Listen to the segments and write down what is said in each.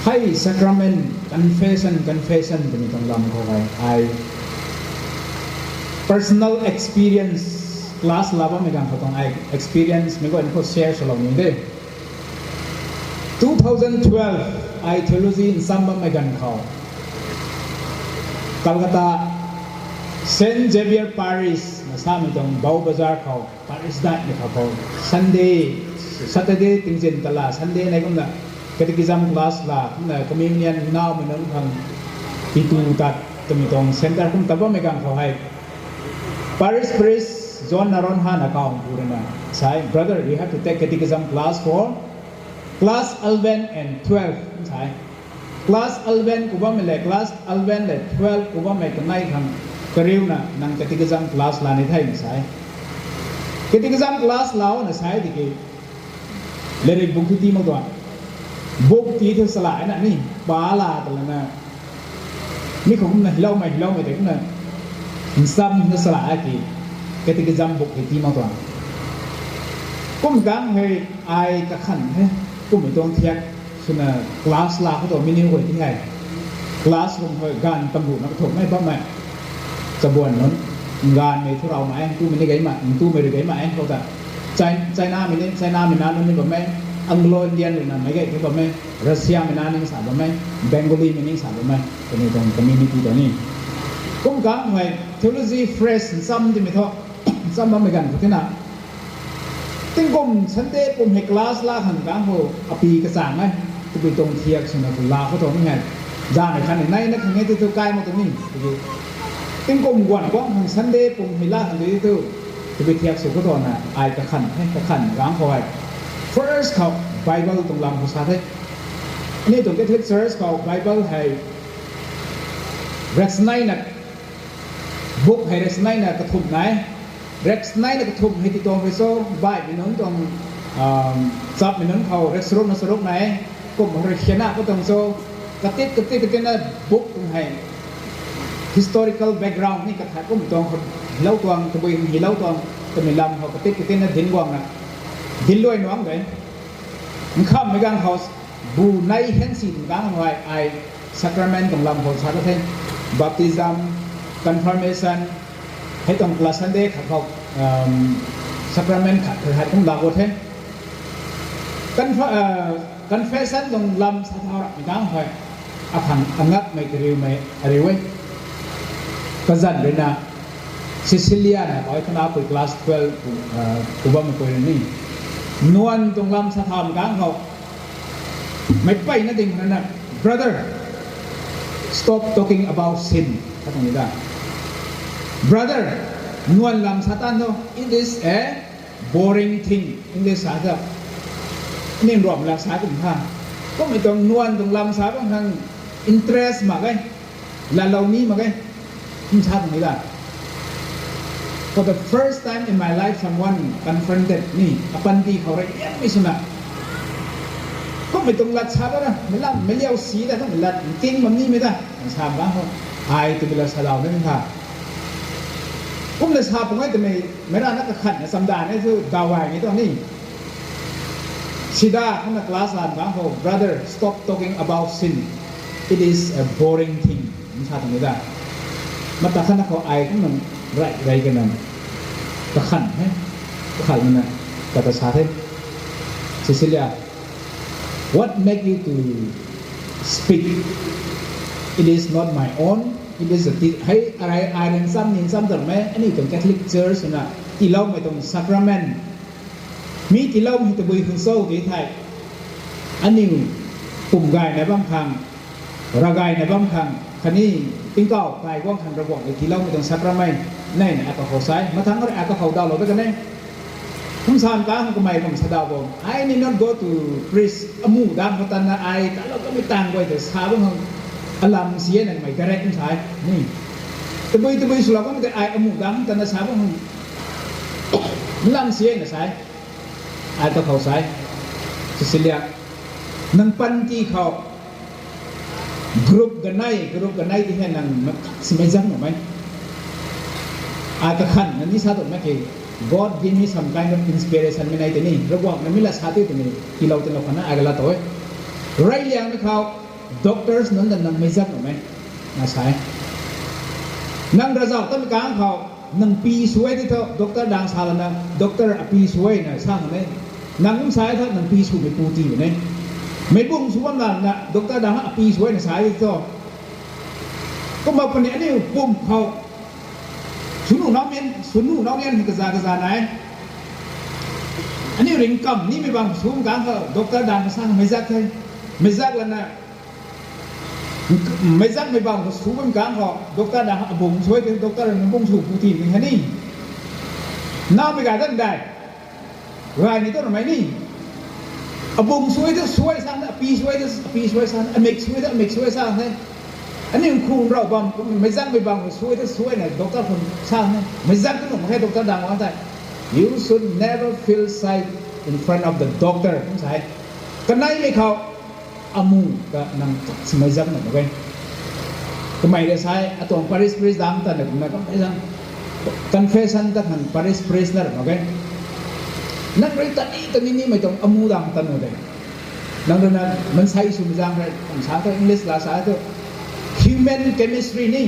ให้ sacrament confession จะมีตรงลำเขาไว้ I personal experience class ลาบ้าไม่กันเขาต้อง I experience ไม่ก็อันเขา share สลองนี้ได้2012 I theology in ซัมบ้าไม่กันเขากัลกัตตา Saint Xavier Parish นะสามีตรงเบาบาซาร์เขา Parish ได้เนี่ยเขา Sunday Saturday ติงเจนตลาด Sunday ไหนก็ได้Catechism class lah, communion now menurut hang itu kat temitong center kum tabo megang kau hai. Parish priest John Naronha nakau purana. Say brother, you have to take catechism class for class 11 and 12. Say class 11 kuba mele class 11 le 12 kuba me kanai hang kariu na nang catechism class la ni thai say. Catechism class lao na say diki lerik buku ti mo tuan. Bốc tí theo sải nè ní bá là từ là ní không này lâu mày đấy cũng là xăm nó sải cái dăm bốc thì tim mau toàn cũng gắng hay ai cả khẩn thế cũng phải toàn thiệt cho nên class là cái tổ mini hồi thế này class không hơi gan tâm bụng nó thuộc mấy bác mẹจะบ่นนั้นงานในที่เราไหมตู้มันได้ไงมาตู้ไม่ได้ไงมาเขาแต่ใจหน้ามันนี่ใจหน้ามันนั้นนี่แบบแม่Anglo-Indian na may kaya ba may Russia minaning sa ba may Bengali minaning sa ba may kanitong community to ni kung ka may theology fresh some di mito some ba may gan ko tina tingkom Sunday pum he class la han ka ho api ka sang ai tu bi tong thiak sina ku la ko to ni ngai ja nei khan nei na khang ngai tu kai mo to ni tingkom gwan ko han Sunday pum he la han di tu bi thiak su ko to na ai ka khan he ka khan gang ko ai First เขา Bible ตรงลำภาษาไทยนี่ตรงที่ First เขา Bible ให้ Rex ไนน์นะ book ให้ Rex ไนน์นะกระทุ้มไหน Rex ไนน์นะกระทุ้มให้ติดตรงไปโซ่ใบมีน้องตรงซับมีน้องเขา Rex รุกนะสรุปไหนก็มันเขียนหน้าก็ตรงโซ่กระติดนะ book ให้ historical background นี่กระถางก็มีตรงเล่าตรงตัวเองมีเล่าตรงแต่ไม่ลำเขากระติดนะดินกวางนะดินลอยน้องเลยมันข้ามไม่กันเขาบูในเห็นสิ่งต่างๆไว้ไอ sacrament ตรงลำเขาชาติเทน baptism confirmation ให้ตรง class Sunday เขาsacrament ขัดให้ตรงลำเขาเทนconfession ตรงลำสาธารณะไม่ต่างไว้อาถังอังัดไม่กระเรียวไม่อะไรไว้ก็จัดเลยนะซิซิเลียนะเอาให้คณะไป class 12กูว่ามันไปนี่นวลตรงลำสะทามกลางเขาไม่ไปนะจริงนั่นนะ brother stop talking about sin ถ้าตรงนี้ได้ brother นวลลำสะทานเนาะ it is a boring thing อันนี้สาธารนี่รวมแล้วสาธารณะก็ไม่ต้องนวลตรงลำสาธารณะ interest มากเลยแล้วเรานี้มากเลยที่ชาตรงนี้ได้For the first time in my life, someone confronted me. Apandiเขาเรียกไม่ใช่ไหมก็ไม่ต้องลัดชาแล้วนะไม่เลี้ยวสีแต่ต้องลัดกิ้งมันนี่ไม่ได้ชาบ้างเขาไอ้ตัวเป็นลัดชาเราเนี่ยค่ะผมเลยชาผมไม่ได้นักขันสัมดาเนี่ยคือดาวายนี่ตรงนี้ชิดาข้างในคลาสหลานบ้างเขา brother stop talking about sin it is a boring thing มันชาตรงนี้ได้มาตัดข้างในเขาไอ้ก็มันไรกันนั่นตะขันไหมตะขันมันน่ะแต่ภาษาไทยซิซิเลีย What make you to speak It is not my own It is a ให้อะไรเรื่องซ้ำแต่ไหมอันนี้ตรง Catholic Church นะที่เล่าไม่ตรง Sacrament มีที่เล่ามีตะบุยคุณโซ่ที่ไทยอันนี้ปุ่มกายในบางครั้งระกายในบางครั้ง คันนี้ติ้งเก้าไปว่างทางระบบไอ้ที่เราไม่ต้องสักระไม่แน่เนี่ยก็เขาใช้มาทั้งก็ก็เขาดาวเราด้วยกันแน่ผมสามตาเขาก็ไม่ผมสะดาวผมไอ้นี่ not go to priest อมูดามพัฒนาไอ้แต่เราก็ไม่ต่างไว้แต่สาวบางอารมณ์เสียนั่นไม่กระไรผมใช้นี่แต่ไปสุดเราก็ไม่ได้ไอ้อมูดามพัฒนาสาวบางลังเสียนะใช่ไอ้ก็เขาใช้สิเลียนังปันที่เขาgrup ganaiที่ให้นังสิไม่จังหรือไม่อาจจะขันนั่นนี่สาธุไม่เกี่ย God give me some kind of inspiration ไม่ในที่นี่ระหว่างนั้นไม่ละสาธุที่นี่ที่เราจะเราขณะอะไรละตัวไรเลี้ยงไม่เขา doctors นั้นนังไม่จังหรือไม่นะใช่นังระเจ้าต้นกลางเขานังปีสวยที่เท่าด็อกเตอร์ดังสารนังด็อกเตอร์ปีสวยนะสร้างอะไรนังสายเท่านังปีสวยไม่ปูตีอยู่เนี่ยไม่บุ้งสุวรรณนะด็อกเตอร์ดังปีสวยนะสายที่เท่าก็มาปนนี้ปุ่มเขาสุนุน้องเรียนกระจายไหนอันนี้ริงกัมนี่ไม่บางสูงกลางเขาด็อกเตอร์ดังสร้างไม่จักเลยไม่จักแล้วนะไม่จักไม่บางสูงกลางเขาด็อกเตอร์ดังบุ้งสวยเป็นด็อกเตอร์มันบุ้งสูงปูตีอย่างนี้น้าไม่กล้าตั้งได้รายนี้ต้นไม้นี่บุ้งสวยจะสวยสร้างปีสวยจะปีสวยสร้างเมกสวยจะเมกสวยสร้างให้อันนี้คุณเราบางไม่จักไม่บางสวยจะสวยเนี่ยด็อกเตอร์คนสร้างให้ไม่จักก็ต้องให้ด็อกเตอร์ดังว่าไง you should never feel shy in front of the doctor ต้องใช่กันไหนไม่เขาอามูก็นั่งสมัยจักหน่อยโอเคทำไมได้ใช้อะตัวปาริสพรีสดังแต่เนี่ยผมก็ไม่จัง confession ก็ทางปาริสพรีสนั่นโอเคนั่นเรื่องตอนนี้ไม่ต้องอามูดังตันเลยนั่นเรื่องนั้นมันใช้สุนทรเลยภาษาอังกฤษภาษาตัว human chemistry นี่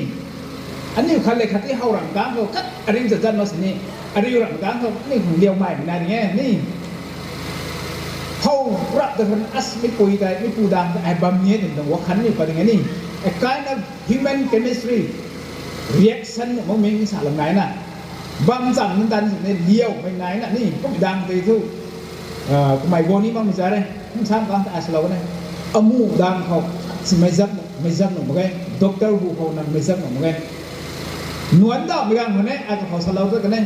อันนี้เขาเลยคัดที่เขาหลังกลางเขาคัดอะไรจะจัดมาสินี่อะไรหลังกลางเขานี่ของเดียวใหม่ไม่ได้ไงนี่เขารับแต่คนอัศไม่ปุยแต่ไม่ปูดังแต่ไอ้บำเนียนแต่ว่าขันนี่เป็นยังไงนี่ a kind of human chemistry reaction มันมีสารไหนน่ะบางสั่งมันดันในเดียวไม่ไหนน่ะนี่ก็ไม่ดังไปทุกหมายโบนี้มันไม่ใช่เลยมันซ้ำกันแต่อาศัยเราเนี่ยอามูดังเขาสิไม่จับหนุ่มโอเคด็อกเตอร์หูเขานั่งไม่จับหนุ่มโอเคนวลดอกไม่กันคนนี้อาจจะเขาสลาวกันเนี่ย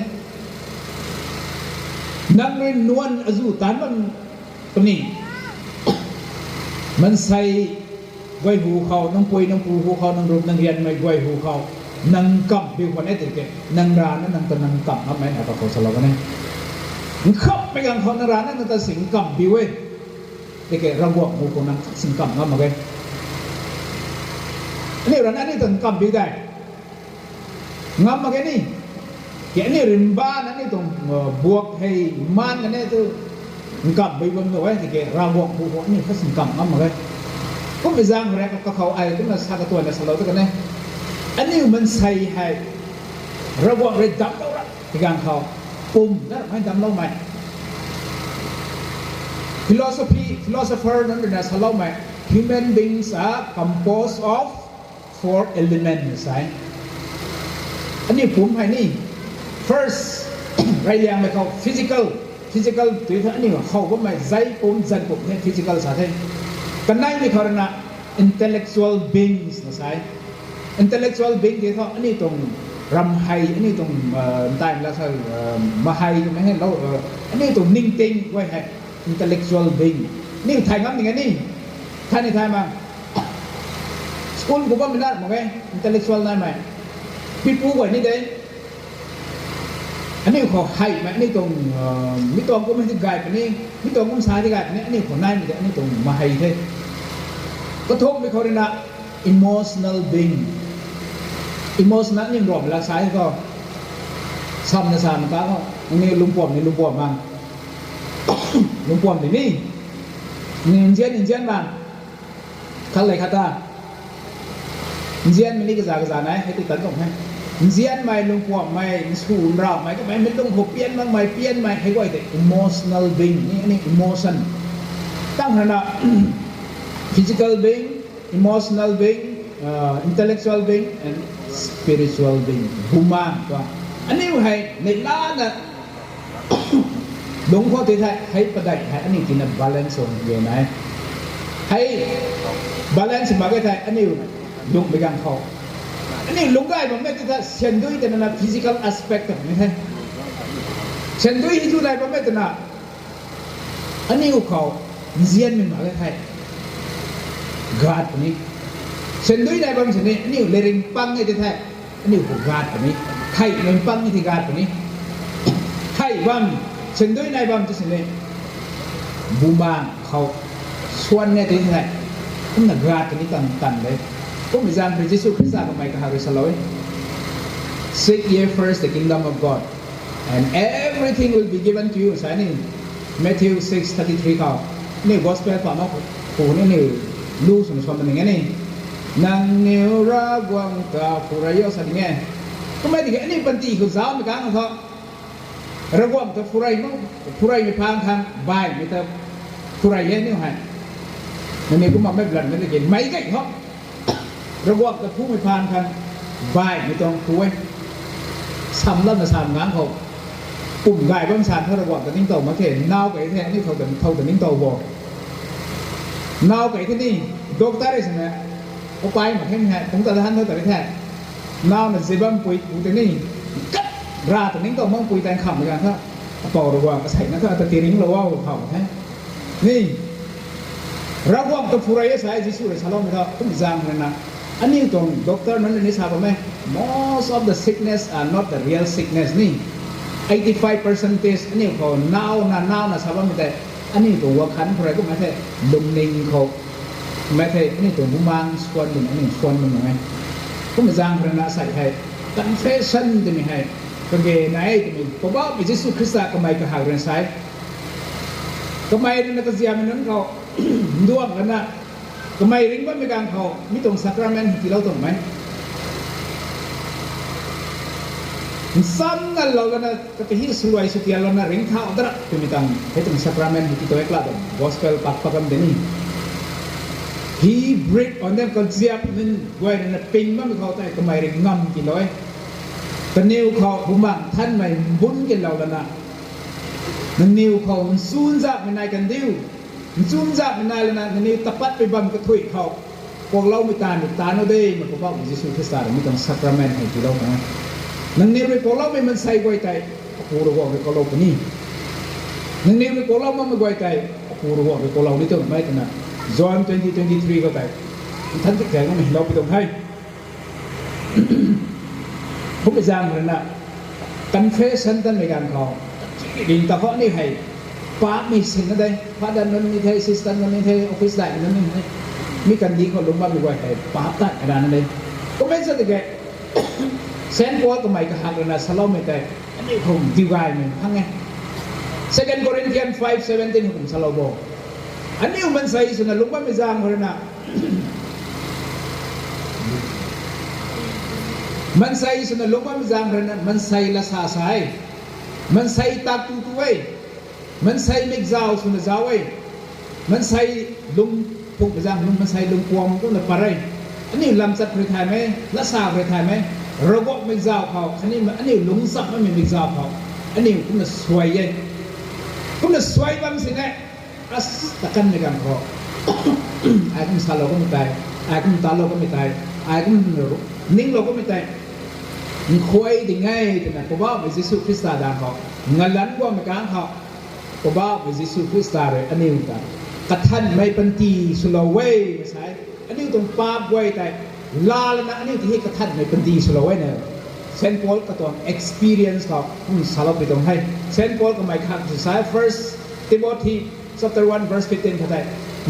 นั่งเรียนนวลอายุตานมันตัวนี้มันใส่ไว้หูเขาน้องปุยน้องปูหูเขาน้องรูปน้องเรียนไม่ไว้หูเขานั่งกับบิวคนนี้ติดกันนั่งร้านนั่งตัวนั่งกับทำไมอาจจะเขาสลาวกันเนี่ยมันขับไปกันเขานั่งร้านนั่งตัวสิงกับบิวเว้ยเด็กระบบหูเขานั่งสิงกับนั่นโอเคนี่ร้านนี้ตัวกับบิวได้ngắm mà cái này rim ba nó này tụng buộc hay man cái này tôi cầm bị vâng rồi thì cái ra buộc buộc này phát sinh cầm ngắm mà cái có phải giang rồi có khẩu ai cũng là sao cái tuổi là sao lâu cái này anh ấy mình say hay ra buộc rồi đắm đâu đó thì càng khẩu bùm đó phải đắm lâu mày philosopher nó là sao lâu mày human beings are composed of 4 elements rightอันนี้ผมให้นี่ first ไรเรียงไม่เขา physical ตัวอันนี้เขาก็ไม่ใจผมจันผมเนี่ย physical สาธิตกันไหนไม่เขานะ intellectual beings นะใช่ intellectual being ที่เขาอันนี้ตรงรำไห้อันนี้ตรงตายแล้วใช่มาไห้ไม่ให้เราอันนี้ตรงนิ่งติงไว้ให้ intellectual being นี่ไทยงั้นอย่างนี้ท่านในไทยมาสกุลกูก็ไม่ได้หมดไง intellectual ได้ไหมพี่ปูไว้นี่เด้อันนี้เขาให้ไหมอันนี้ตรงมิตรก็ไม่ได้ไกลแบบนี้มิตรก็ไม่ใช่ที่ไกลแบบนี้อันนี้ของนายไม่ได้อันนี้ตรงมาให้เท่ก็ทบไปเขาเรียกนะ emotional being emotional นี่รวมแล้วใช้ก็ซ้ำนะซ้ำมันก็นี่ลุงปอมนี่ลุงปอมมาลุงปอมที่นี่นี่อินเดียนมาขั้นเลยขั้นตาอินเดียนมันนี่กระจายไหนให้ติดตั้งตรงให้อินเดียนไม่ลุงปอมไม่สูนเราไม่ก็ไม่ต้องหัวเปลี่ยนบ้างไม่เปลี่ยนไม่ให้ไว้แต่ emotional being นี่ emotion ตั้งขนาด physical being emotional being intellectual being and spiritual being บุมาตัวอันนี้ให้ในล้านน่ะหลวงพ่อที่ไทยให้ประดับให้อันนี้ที่นั่น balance ส่งเยอะไหนให้ balance มาก็ไทยอันนี้ ลุงไปกันเขาอันนี้ลุงได้ผมไม่ได้เช่นด้วยแต่นั่น physical aspect ไม่ใช่เช่นด้วยที่ดูได้ผมไม่ได้นะอันนี้เขาเจียนมันมาแค่กาดนี้เช่นด้วยได้ผมเช่นนี้อันนี้เลริงปังไอ้ที่แท้อันนี้เขากาดนี้ไข่มันปังที่กาดนี้ไข่บัมเช่นด้วยได้ผมจะเช่นนี้บูมางเขาส่วนเนี่ยที่แท้ผมนักกาดนี้ตันเลยก็มีจานพระเยซูคริสต์ทำไมก็หาริสลอย Seek ye first the kingdom of God and everything will be given to you ใช่นี่ Matthew 6:33 เขานี่ Gospel ฝ่ายนอกผู้นี่รู้สมชมเป็นอย่างนี้นังเนรากวางกาผู้ไรยศอะไรเงี้ยก็ไม่ถึงอันนี้เป็นตีคือสาวไม่กลางเขาระกวางกับผู้ไรมั้งผู้ไรไม่พังทางใบไม่แต่ผู้ไรเย็นนี่หายนี่ก็มาไม่เปลี่ยนไม่ได้เห็นไม่ก็เขาระกวางกับผู้ไม่พังทางใบไม่ต้องคุยซ้ำแล้วมาซ้ำงานเขาปุ่มไก่บ้างชานเขาระกวางกับนิ่งโตมาเห็นนาวไก่แท้นี่เขาแต่นิ่งโตบอกนาวไก่ที่นี่ดอกตาได้ใช่ไหมเขาไปมาแค่ไหนผมแต่ละท่านเท่าแต่แท้นาวเนี่ยเซบัมปุยปุยที่นี่กัดราแต่นิ่งโตมองปุยแต่งขำเหมือนกันครับต่อระกวางก็ใส่นะครับแต่ตีริ้งเราว่าเขาแท้นี่ระกวางกับผู้ไรใช้จิสุเลยชาลอมไม่เท่าต้องจำเลยนะอันนี้ตรงด็อกเตอร์นั้นนี่ทราบไหม most of the sickness are not the real sickness นี่ 85% อันนี้เขาหนาวนะทราบไหมแต่อันนี้ตัวขันอะไรก็ไม่ใช่ดุมนิงเขาไม่ใช่อันนี้ตัวบุมังสวนหนึ่งอันนี้สวนหนึ่งไงก็ไม่จางพระนาใส่ให้ confession จะมีให้ก็เกย์ไหนจะมีเพราะว่าพระเยซูคริสต์ก็ไม่กระหายเรื่องใส่ก็ไม่ในกระเสียมันนั้นเขาดวงกันนะก็ไม่ริงว่าไม่การเขามีตรงสักราเมนที่เราตรงไหมซ้ำกันเรากันนะก็ไปที่สวยสุดที่เรานะริงเท้าตระที่มีตังให้ตรงสักราเมนที่ตัวเอกละตรง gospel ปักปักกันเดนี่ he break on them ก็เสียบนั่นไว้นั่นปิงมันไม่เขาแต่ก็ไม่ริงงำกินเลยแต่นิ้วเขาบุมังท่านไม่บุญกันเราแล้วนะนั่นนิ้วเขามันซูนจับไม่นายกันดิ้วจุ่มจับนายแล้วนะนี่ตะปัดไปบังกระถุยเขาพวกเราไม่ตานเอาได้มันก็บอกว่าเยซูคริสต์มีต้องสักราเมนให้ที่เรานะนั่นนี่เราพวกเราไม่มันใส่ไว้ใจผู้รู้ว่าเราเราคนนี้นั่นนี่เราพวกเราไม่ไว้ใจผู้รู้ว่าเรานี่ต้องไม่ถนัด John 20:23 ก็ได้ท่านที่แข่งก็ไม่เราไปตรงให้ผมไปจางเลยนะ confession ท่านในการเขาดินตะเพาะนี่ให้ป้ามีสิ่งอะไรป้าดันนั้นมีเทสิสตันนั้นมีเทออฟฟิศได้นั้นมีกันดีเขาลงมาไม่ไหวแต่ป้าตัดกระดานนั้นก็ไม่ใช่แต่แกเซนโปก็ไม่กระหักเลยนะสโลไม่แต่อันนี้ผมดีไวมันทั้งไง Second Corinthians 5:17ผมสโลบอกอันนี้มันใส่สุนัขลงมาไม่จางเลยนะมันใส่สุนัขลงมาไม่จางเลยนะมันใส่ละสาสายมันใส่ตาตุ้ตัวมันใส่เมฆเจ้าสุนัขเจ้าไว้มันใส่ลุงพวกประจำลุงมันใส่ลุงพวงก็เลยปะไรอันนี้ลำจัดประเทศไหมละสาประเทศไหมระบบเมฆเจ้าเขาอันนี้ลุงสับไม่มีเมฆเจ้าเขาอันนี้คุณสวยยังคุณสวยบ้างสิเนี่ยอัสตะกันในการเขาไอ้คุณสาเราก็ไม่ตายไอ้คุณตาเราก็ไม่ตายไอ้คุณนิ่งเราก็ไม่ตายมันคุยได้ไงแต่เนี่ยเพราะว่าพระเยซูคริสต์ด่าเขาเงินล้านกว่าไม่กลางเขาเพราะว่าพระเยซูคริสต์เลยอันนี้ต่างกระทันไม่เป็นตีสุลเวไม่ใช่อันนี้ต้องปาบไว้แต่ลาแล้วนะอันนี้ที่ให้กระทันไม่เป็นตีสุลเวเนี่ยเซนต์ปอลก็ต้อง experience เขาสารไปตรงให้เซนต์ปอลก็ไม่ขาดสาย First Timothy chapter 1 verse 15เขาได้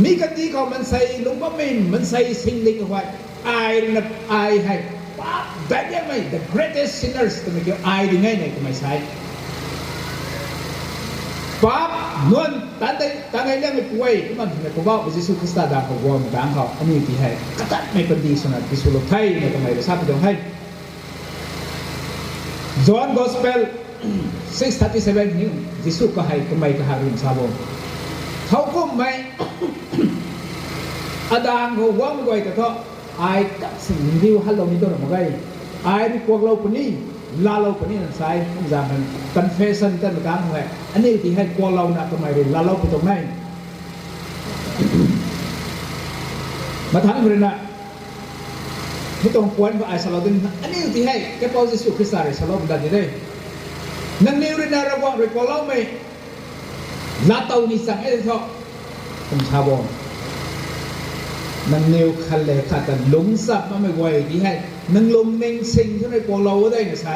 มีกันดีเขามันใส่ลุงบ้ามินมันใส่สิ่งเล็กเอาไว้ไอ้นะไอ้ให้ป้าแบบยังไง the greatest sinners ตัวนี้ก็ไอ้ดีไงเนี่ยก็ไม่ใช่ป้านวลตั้งไงเรื่องไม่ป่วยมันเนี่ยเพราะว่าพระเยซูคริสต์ด่าเขาว่ามันด่าเขาอันนี้ที่ให้กระตัดไม่เป็นดีสนัดพิสุโลไทยเนี่ยทำไมเราทราบไปตรงให้ John Gospel 6:37 นี่เยซูก็ให้ทำไมก็หาริมซาโบเขาก็ไม่อาดางเขาว่าไม่ไหวแต่เขาไอ้กับสิ่งที่ฮัลโหลนี่ตัวหนึ่งไงไอ้ที่พวกเราคนนี้ลาเราคนนี้นั่นใช่ผมจำมัน confession ท่านประการอะไรอันนี้ที่ให้พวกเรานะทำไมเรียนลาเราไปตรงไหนมาทั้งเรื่องนะ ไม่ต้องควรว่าไอ้สลาดินอันนี้ที่ให้แกพอจะสุขสารสลาดินได้นั่นนี่เรื่องระวังเรื่องของเราไม่ลาเตานิสังเอเถอะผมชาวบ้านนั่นนิวคันเลยขาดแต่หลงสับมาไม่ไหวที่ให้นั่งลมเน่งสิงที่ในของเราได้เนี่ยใช่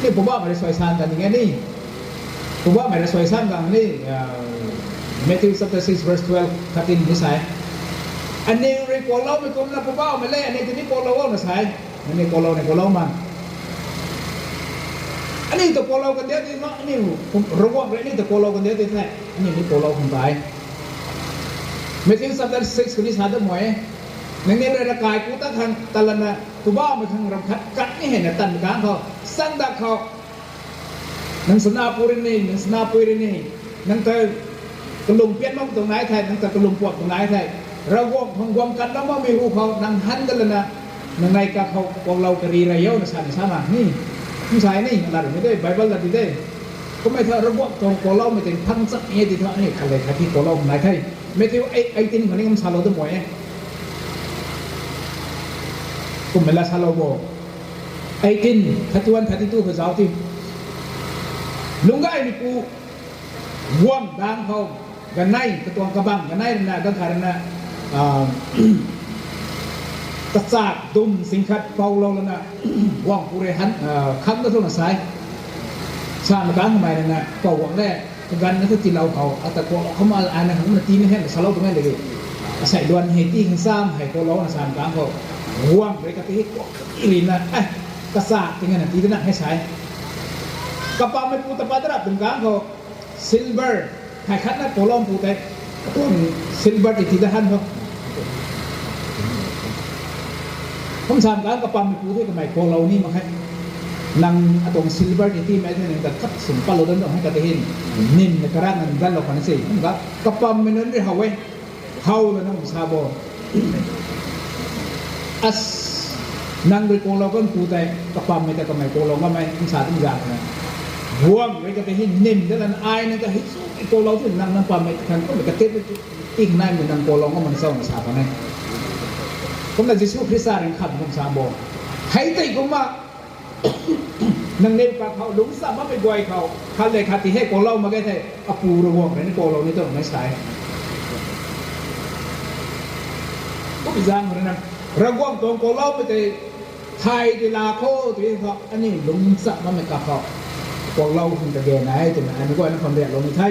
นี่ผมว่ามันจะสวยสานกันอย่างนี้ผมว่ามันจะสวยสานกันนี่Matthew chapter 6 verse 12 katin ni sai ane re ko lo me kom na po ba me le ane tini ko lo na sai ane ko lo man ane to ko lo kan dia ti no ane ro wa re ni to ko lo kan dia ti sai ane ni ko lo kan bai Matthew chapter 6 kuni sa da moe nang ne re kai ku ta kan talana tu ba me thang ram khat kat ni he na tan ka kho sang da kho nang sana purin ni nang sana purin ni nang taกลุ่มเพี้ยนน้องตรงไหนไทยนั่งแต่กลุ่มปวดตรงไหนไทยเราวงกันแล้วว่าไม่รู้เขานั่งหันกันเลยนะนั่งในกับเขาพวกเรากรีไรเยอะนะสันนิษฐานนี่ผู้ชายนี่อะไรไม่ได้ไบเบิลอะไรได้ก็ไม่เท่าระบบตรงพวกเราไม่ถึงพังสักเอติเท่านี่ใครเลยที่พวกเราไหนไทยไม่ถึงไอ้ตินคนนี้มันซาโลตัวหมวยก็ไม่ละซาโลโบไอ้ตินทัดวันทัดตู้เขาเจ้าที่ลุงก็ไอ้นี่กูว่างดังเขากันในกระตัวกระบังกันในนะก็ขาดนะกระซากดุมสิงคัดเป่าเราแล้วนะว่างกูเรหันคำก็ทุกข์สายชาติการทำไมนะเป่าหวังแรกกันนั่นคือจีเราเขาแต่กเขามาอ่านนะเขามาตีไม่แห้งสลบตรงนั้นเลยใส่ดวนเฮตี้ข้างซ้ำให้ตัวเราชาติการเขาว่างไปกระติกอีลินนะกระซากเป็นไงนะตีนั่นให้ใช้กระเป๋าไม่ปูตะปาตระเป็นการเขาซิลเวอร์ใครคัดนะโปรลอมปูแต่ต้นซิลเวอร์ที่ท่านเขาผมทำการกระปั๊มปูที่กับไมโครเรานี่มาให้นังตรงซิลเวอร์ที่แม้แต่หนึ่งแต่คัดสุ่มปลาเราต้องให้กระเทียนนิ่มในกระด้างนั้นด้านเราคนนั้นสิผมครับกระปั๊มมันนั้นได้เขาไว้เขาแล้วน้องซาโบอัสนังโดยโกเราก็ปูแต่กระปั๊มไม่แต่กับไมโครเราก็ไม่ต้องสาต้องยากนะห่วงไว้ก็ไปให้นิ่มแล้วนั่นอายนั่นก็ให้ตัวเราที่นั่งนั่งความไม่ทันก็ไม่กระเทียบอีกนายเหมือนนั่งโกลองก็มันเศร้าหน้าชาคนนั้นผมเลยจะสู้คริสต์เองขับผมสามโบให้ตีกูมานั่งเล่นกับเขาลุงสับมาไปกวยเขาเขาเลยขัดที่ให้โกลองมาแค่ไหนอาปูระวงในโกลองนี่ต้องไม่ใช่ก็ไปจ้างคนนั้นระวงตรงโกลองไปแต่ไทยที่ลาโคที่เขาอันนี้ลุงสับมาไม่กับเขาพวกเราคงจะแก่ไหนจนอันนี้ก็อันนั้นความเรียกเราไม่ใช่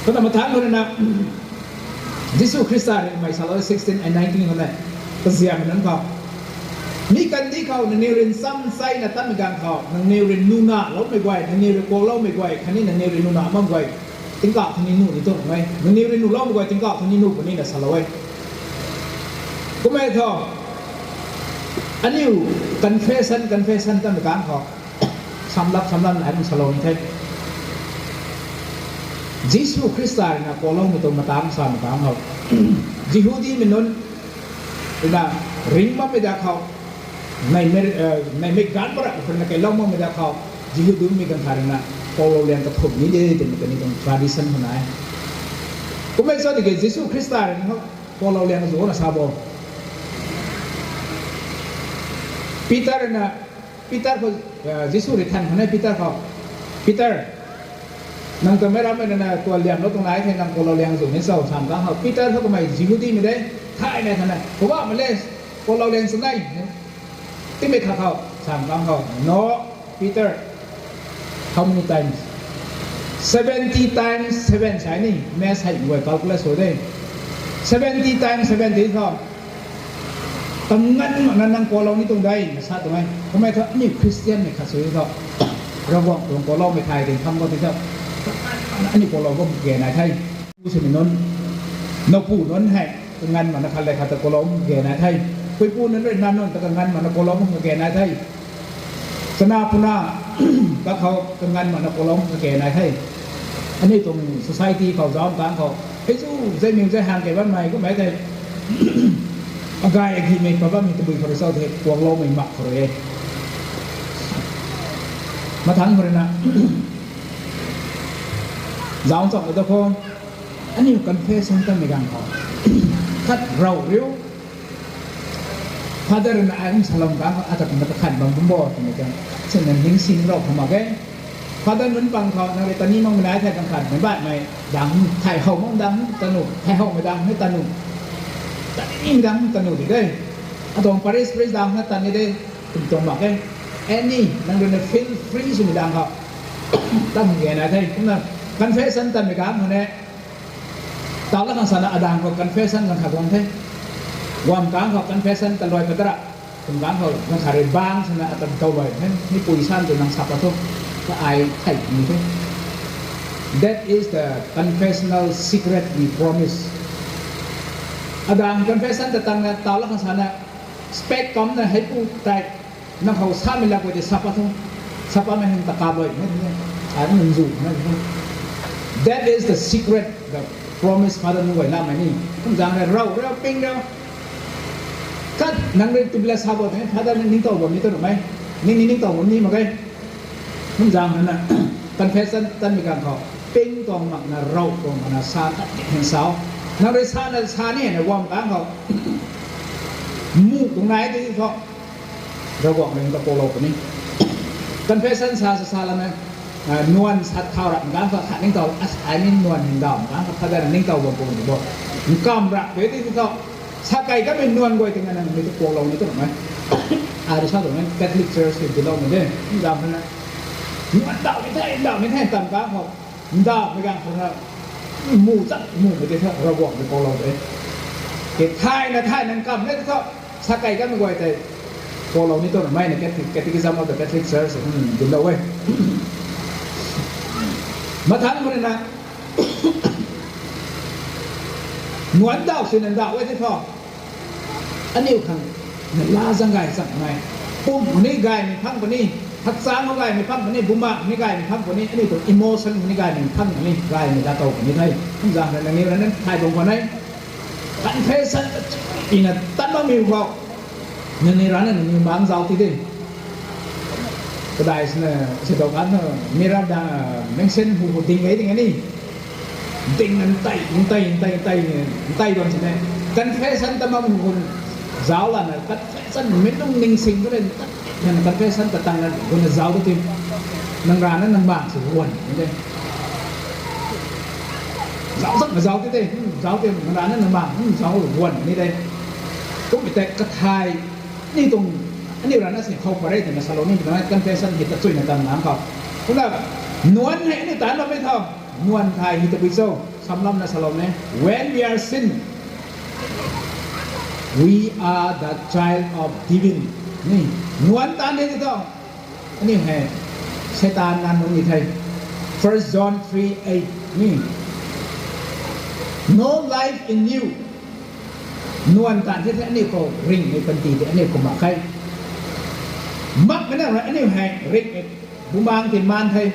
เพราะธรรมทานคนนั้นยิสุคริสต์ในสมัย16 and 19คนนั้นก็เสียเหมือนนั้นเขามีกันที่เขาในเนรินซ้ำไซน์ตั้งมีการเขาในเนรินนูนาเราไม่ไหวในเนรินโกเราไม่ไหวคันนี้ในเนรินนูนาไม่ไหวถึงกับที่นี่นู่นนี่ตัวไหมในเนรินนูเราไม่ไหวถึงกับที่นี่นู่นคนนี้น่ะสลายก็ไม่เท่าอันนี้confession ตั้งมีการเขาสำหรับหลายคนสโลนเทปยิสุคริสต์นะโกลงมีตัวมาตามสามตามเขายิฮูดีมันนั้นนะริงมาไม่ได้เขาในไม่การประดับคนนักเล่ามาไม่ได้เขายิฮูดีมีกันทารินะโกลงเรียนกับผมนี่ได้แต่เป็นตรง tradition คนไหนก็ไม่ใช่ที่ยิสุคริสต์นะเขาโกลงเรียนกับโซนซาโบปีเตอร์นะปีเตอร์เขายิสุริทันคนไหนปีเตอร์เขาปีเตอร์นั่งตัวไม่รับไม่ได้ตัวเลี้ยงรถตรงไหนให้นั่งตัวเราเลี้ยงสูงนี่เศร้าทำกันเขาปีเตอร์เขาก็ไม่ยิวดีไม่ได้ท่ายในท่านนั้นเพราะว่ามันเล่นตัวเราเลี้ยงสนได้ที่ไม่ขาเขาทำกันเขา no Peter how many times 70 times 7ใช่นี่แม่ใส่หน่วย calculate สุดเลย70 times 70เขาตำงั้นมันนั่งตัวเรานี่ตรงใดทราบตรงไหมทำไมเขานี่คริสเตียนไม่ขาดสุดเขาระวังตรงตัวเราไม่ทายถึงทำก็ถึงเขาอันนี้พวกเราก็แก่นายไทยผู้สมินนนกผู้นั้นให้งานมันนะครับเลยครับแต่พวกเราแก่นายไทยคุยพูดนั้นด้วยนั่นนั่นแต่งานมันพวกเราแก่นายไทยสนาพุนาก็เขางานมันพวกเราแก่นายไทยอันนี้ตรง society เขาซ้อมกันเขาไอ้สู้ใจมีใจห่างแก่บ้านใหม่ก็หมายถึงอากาศไอ้ที่มีความว่ามีตะบุยคอร์เซลเทพวกเราไม่หมักเลยมาทั้งคนนะgiáo dục ở đâu không anh yêu confession tâm mình càng khó thật rầu riu father na ayong salam ka at ang matakan bang bumbo tumikan sa nanding sinro kumagay father nun pangเขาna tani mong manay thay kang kan may bat may dang thay hậu mong dang tanu thay hậu may dang may tanu tani dang tanu di day atong Paris dang na tani day tungtong makay any nang doon na feel free sumidang ka tang yan na thay kung na confession tan may kam hone tao la kang sana adang ko confession kang kagong thay wam kangเขา confession ตลอดกระตระถึงกางเขามันขาดบางชนะอัตตลอดนั่นนี่ปุยสั้นจนนางสับปะทุกก็ไอไข่มีทุก that is the confessional secret we promise อดัง confession แต่ตั้งแต่ตาละข้างsana spek กำนะให้ผู้แต่นักเขาสร้างไม่ละกว่าจะสับปะทุกสับปะไม่เห็นตะการเลยนั่นนี่อันนั้นมันจู่นั่น that is the secret the promise Father นุ่งไว้น้ำมันนี่ต้องจำเลยเราปิ้งเราก็นั่งเรียนตุลาสาบไหมพระท่านนิ่งต่อแบบนี้ตัวหรือไม่นิ่งต่อแบบนี้มาไงมันจำนั่นนะกันเฟสันตันมีการเขาปิ้งตรงมันนะเราตรงมันนะซาเห็นสาวนั่งเรียนซานี่เนี่ยวอมกลางเขามูตรงไหนที่เขาเราบอกเลยกับโปโลคนนี้กันเฟสันซาแล้วไหมนวลสัตว์เท่าไรกลางเขาขัดนิ่งต่ออันนี้นวลหินดำกลางเขาพระท่านนิ่งต่อแบบโปโลบอกมันกำรักเดี๋ยวที่เขาถ้าไก่ก็เป็นนวลกว่าถึงนั้นมีตัวโกงเรานี่ตัวไหมอาจจะชอบตรงนั้น Catholic Church เป็นเราเหมือนเดิมดาวนั่นนะมันดาวไม่ใช่ต่ำกลางเขาดาวไม่กลางเขามูจัดมูไม่ได้เท่าเราบอกเป็นโกงเราเลยเกิดท้ายนั่นกำนั่นก็ถ้าไก่ก็ไม่กว่าแต่โกงเรานี่ตัวไหนเนี่ย Catechism of the Catholic Church เป็นเราเว้ยมาทำมันนะหนวดดาวสินันดาวไว้ที่พ่ออันนี้ขังเนี่ยลาสังไงสังไงปุ่มนี่ไงมีพังปนี่ทักษะเขาไงมีพังปนี่บุมานี่ไงมีพังปนี่อันนี้ตัวอิโมชันนี่ไงมีพังปนี่ไงมีตาโตปนี่ไทยทั้งอย่างนั้นนี้นั้นไทยตรงกันไหนกันเพศสันอีน่ะตั้งต้องมีบอกในร้านนั้นมีบางเจ้าที่ดิก็ได้สินะสิตรงกันมีร้านดังแมงเส้นหูดิ่งไงดิ่งนี่ดิ่งนั้นไต่โดนใช่ไหมกันเฟสันแต่มาหุ่นเจ้าละนะกันเฟสันไม่ต้องนิ่งสิงก็เลยนั่นกันเฟสันแต่ตั้งนั้นหุ่นเจ้าก็ทีนังร้านนั้นนังบางสุดวนนี่เลยเจ้าสักมาเจ้าที่เด้เจ้าที่นังร้านนั้นนังบางเจ้าวนนี่เลยก็ไปแต่กระทายนี่ตรงอันนี้ร้านนั้นสิเขาไปได้แต่มาซาโลนี่ตรงนั้นกันเฟสันเห็นตะจุยในตำน้ำเขาคุณน่ะนวลให้นี่ตาเราไม่เท่านวลไทยฮิตปิโซสำลับนะสลอมเนี่ย when we are sin we are the child of divine นี่นวลตาเนี่ยที่ต้องอันนี้ให้เชตานนันนุ่งไทย First John 3:8 นี่ no life in you นวลตาที่อันนี้ก็ริงในปันตีแต่อันนี้ก็มาใครมักไม่ได้หรออันนี้ให้ริงบุบางที่มานไทย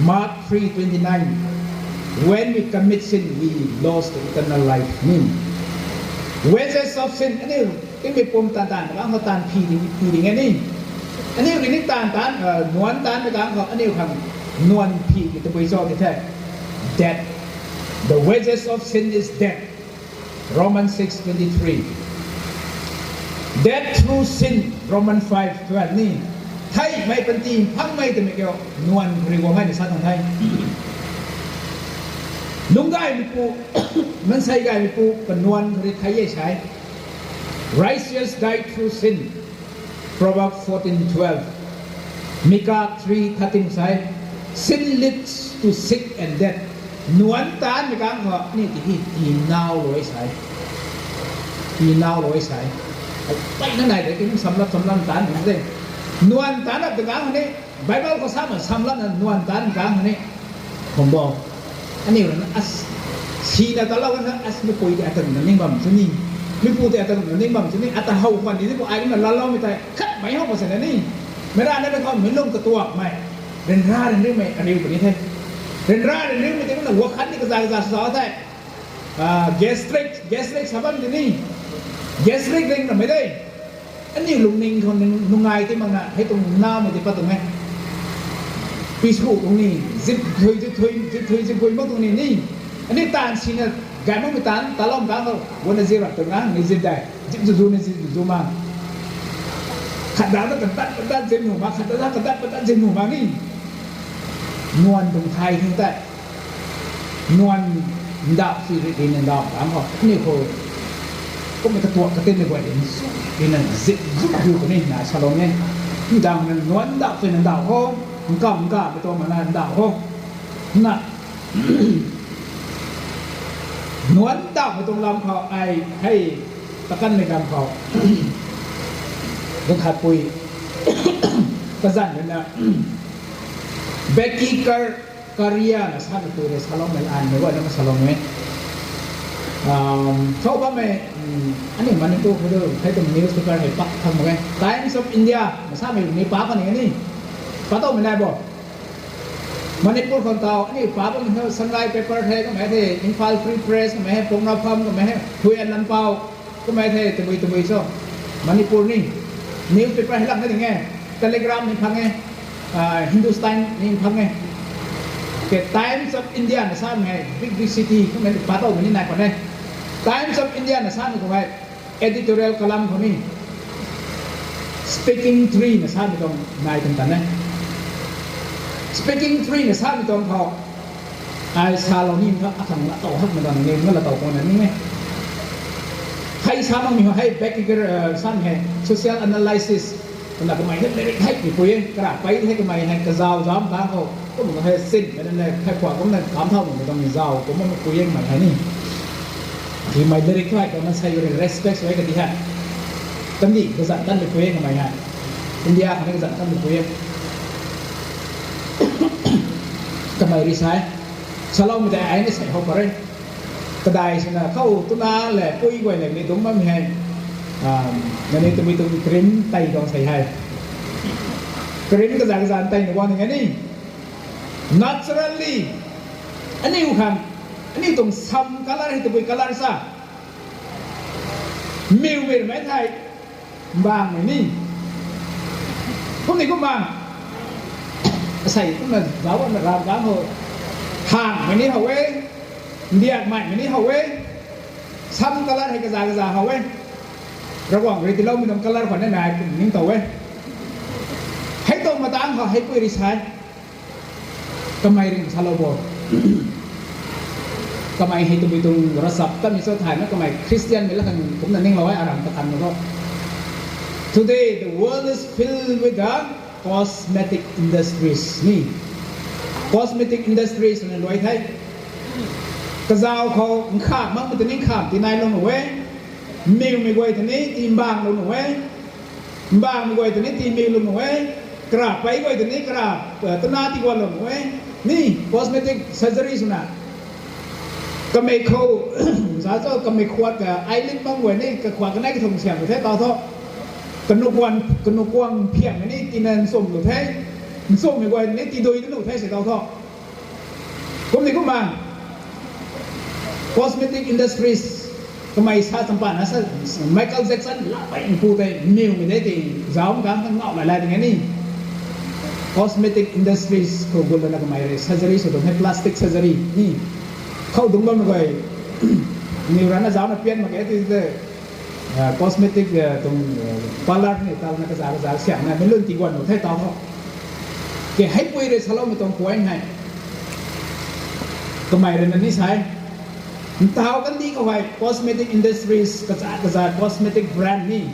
Mark 3:29 when we commit sin we lost eternal life นี่ wages of sin อันนี้ที่มีปุ่มต่างๆแล้วเขาตานพีดีไงนี่อันนี้รินิตานนวลตานไปกลางเขาอันนี้คำนวลพีตัวไปโซ่ที่แท้ death the wages of sin is death Romans 6:23 death through sin Romans 5:12 นี่ไทยไม่เป็นตีพังไม่แต่ไม่เกี่ยวนวลหรือว่าไม่ในชาติของไทยลุงไก่มีปูมันใส่ไก่มีปูเป็นนวลหรือไทยใช้ righteous died through sin Proverbs 14:12 Micah 3:13 ใช้ sin leads to sick and death นวลตานในกลางเขานี่ที่น่าวลอยใช้ที่น่าวลอยใช้ไปนั่นไหนแต่ที่สำรับตานอย่างนี้นวลตานแบบกลางคนนี้ไบเบิลก็ซ้ำสำรับนวลตานกลางคนนี้ผมบอกอันนี้มันอัสชีนะตลอดกันนะอัสไม่คุยแต่อัตมันนิ่งบ่มชนี่ไม่พูดแต่อัตมันนิ่งบ่มชนี่อัตเฮาคนนี้ที่บอกไอ้นี่มันเล่าไม่ได้คัดไม่เฮาภาษาเนี่ยนี่ไม่ได้นั่นก็เหมือนลงตัวไม่เรนร่าเรนเรื่องไม่อันนี้แบบนี้แท้เรนร่าเรนเรื่องไม่ใช่ว่าหัวคันนี่ก็จะสอแท้เกสตริกชาวบ้านที่นี่เกสตริกเร่งไม่ได้อันนี้ลุงนิ่งคนนึงลุงไงที่มันน่ะให้ตรงหน้ามันที่ปัตตรงไหนปีสูตรงนี้จิบถอยมาตรงนี้นี่อันนี้ตานสินะแกไม่ไปตานตาล้อมตานเขาวันนี้จิบตรงนั้นนี่จิบได้จิบจู่นี่จิบจู่มา ขัดดาวตั้งแต่เจนหนูมาขัดดาวตั้งแต่เจนหนูมานี่นวลตรงไทยทั้งแต่นวลดาวสิริดินดาวถามเขานี่เขาก็มันกระตัวกระเต้นในวัยเด็กดินนั่นซิซุกอยู่ตรงนี้นะฉลองเนี่ยดาวนั้นนวลดาวสิริดาวเขามันก้าไปตัวมันนั่นดาวเขาน่ะนวลดาวไปตรงลำเขาไอให้ตะกันในกำเขาต้องขาดปุยกระสันกันนะเบกกี้การียนะสร้างตัวเลยฉลองไม่อ่านไม่ว่าจะมาฉลองไหมเขาบอกไหมอันนี้มันตัวเขาดูให้ตรงนิวส์เพเปอร์ให้ปักทำไง Times of India มาสร้างในป้ากันอย่างนี้ป้าโตไม่ได้บอกมันในปุ่นคนเก่าอันนี้ป้าก็มันเขาสังกัดเปเปอร์เทก็ไม่ให้อินฟัลฟรีเพรสก็ไม่ให้ปงนาพัมก็ไม่ให้คุยอันนันเปาก็ไม่ให้ตะมุยชอบมันในปุ่นนี่นิวส์เพเปอร์ให้หลังได้ยังไงเทเลกราฟนี่พังไงฮินดูสตันนี่พังไงเกิด Times of India นะสร้างไง big city ก็ไม่ป้าโตมันนี่นายคนนี้Times of India นะสร้างก็ไว้ editorial column คนนี้ speaking tree นะสร้างตรงนายต่างๆนะ speaking tree นะสร้างตรงเขาไอ้ชาเรานี่มันก็ทำละโตหักมันตอนนี้มันละโตคนนั้นนี่ไหมให้ชาเรามีให้ back สร้างให้ social analysis คนละก็ไม่ได้ให้กี่ปีกระดาษไปให้ก็ไม่ให้กระเจ้าจ้ำตาเขาก็มันให้สิ้นไม่ได้เลยให้กว่าก็มันถามเท่ามันต้องมีเจ้าก็มันคุยยังไม่ให้นี่ที่ไม่ได้ใครก็มันใช้เรื่อง respect ไว้กันดีฮะตั้งดีกษัตริย์ตั้งไปคุยกันไหมฮะอินเดียเขาไม่กษัตริย์ตั้งไปคุยก็ไม่รีไซน์ชาลอมไม่ได้ไอ้นี่ใส่เขาไปเลยกระไดชนะเข้าตุ้นาแหละคุยไว้เลยในตรงมันมีให้ในนี้จะมีตรงกริ้นไตตรงใส่ให้กริ้นกระจายไตในวันอย่างนี้ naturally อันนี้คือคำอันนี้ตรงซ้ำกัลลาร์ให้ตัวไปกัลลาร์ซะมิวเป็นไหมไทยบางไหมนี่พวกนี้ก็บางใส่พวกนั้นเราว่ามันรามกันเหรอห่างไหมนี่เหรอเว้ยเดียดใหม่ไหมนี่เหรอเว้ยซ้ำกัลลาร์ให้กระจายเหรอเว้ยระหว่างเรติโลมีตรงกัลลาร์ขวัญได้ไหนนิ่งตัวเว้ยให้ตรงมาตั้งเขาให้ปุยริชัยทำไมถึงชาโลโบทำไมให้ตัวไปตรงรศัพท์ก็มีโซ่ถ่ายนะทำไมคริสเตียนมีแล้วกันผมนั่นนิ่งเราไว้อารามตะกันนะครับ Today the world is filled with the cosmetic industries นี่ cosmetic industries นั่นรวยไทยกระเจ้าเขาขาดมั้งมันจะนิ่งขาดที่นายลงหนูเว้ยมิวไม่ไว้ที่นี้ทีมบางลงหนูเว้ยบางไม่ไว้ที่นี้ทีมมิวลงหนูเว้ยกราบไปไว้ที่นี้กราบต้นนาที่กวนลงหนูเว้ยนี่ cosmetic surgery สุนัขก็ไม่เข้าสาเจ้าก็ไม่ควรกับไอ้ลิ้นบางวันนี่ก็ควรกันได้ก็ถงเสียงอยู่แท้ต่อท่อกันนกวันเพียงนี่ตีนันส่งอยู่แท้ส่งไม่ไหวนี่ตีโดยนั่นอยู่แท้เสียต่อท่อผมนี่ก็มา cosmetic industries ทำไมชาติสัมปันนะไมเคิลแจ็คสันละไปพูดไปมิวไม่ได้ตีจ้าวกันทั้งนอกหลายๆอย่างนี้ cosmetic industries เขาบอกว่าทำไมเลย surgery สุดท้าย plastic surgery นี่เข้าตรงนั้นมาเลยนิวร้านน่ะจ้าวน่ะเปลี่ยนมาแค่ที่จะcosmetic ตรงพาร์ลนี่ตาหน้ากระจายเสียงนะไม่เลื่อนตีวันหนูให้ต่อเขาแกให้ปุยเลยชาลอมไม่ต้องป่วยไงทำไมเรื่องนี้ใช่เท่ากันดีก็ไว้ cosmetic industries กระจาย cosmetic brand นี่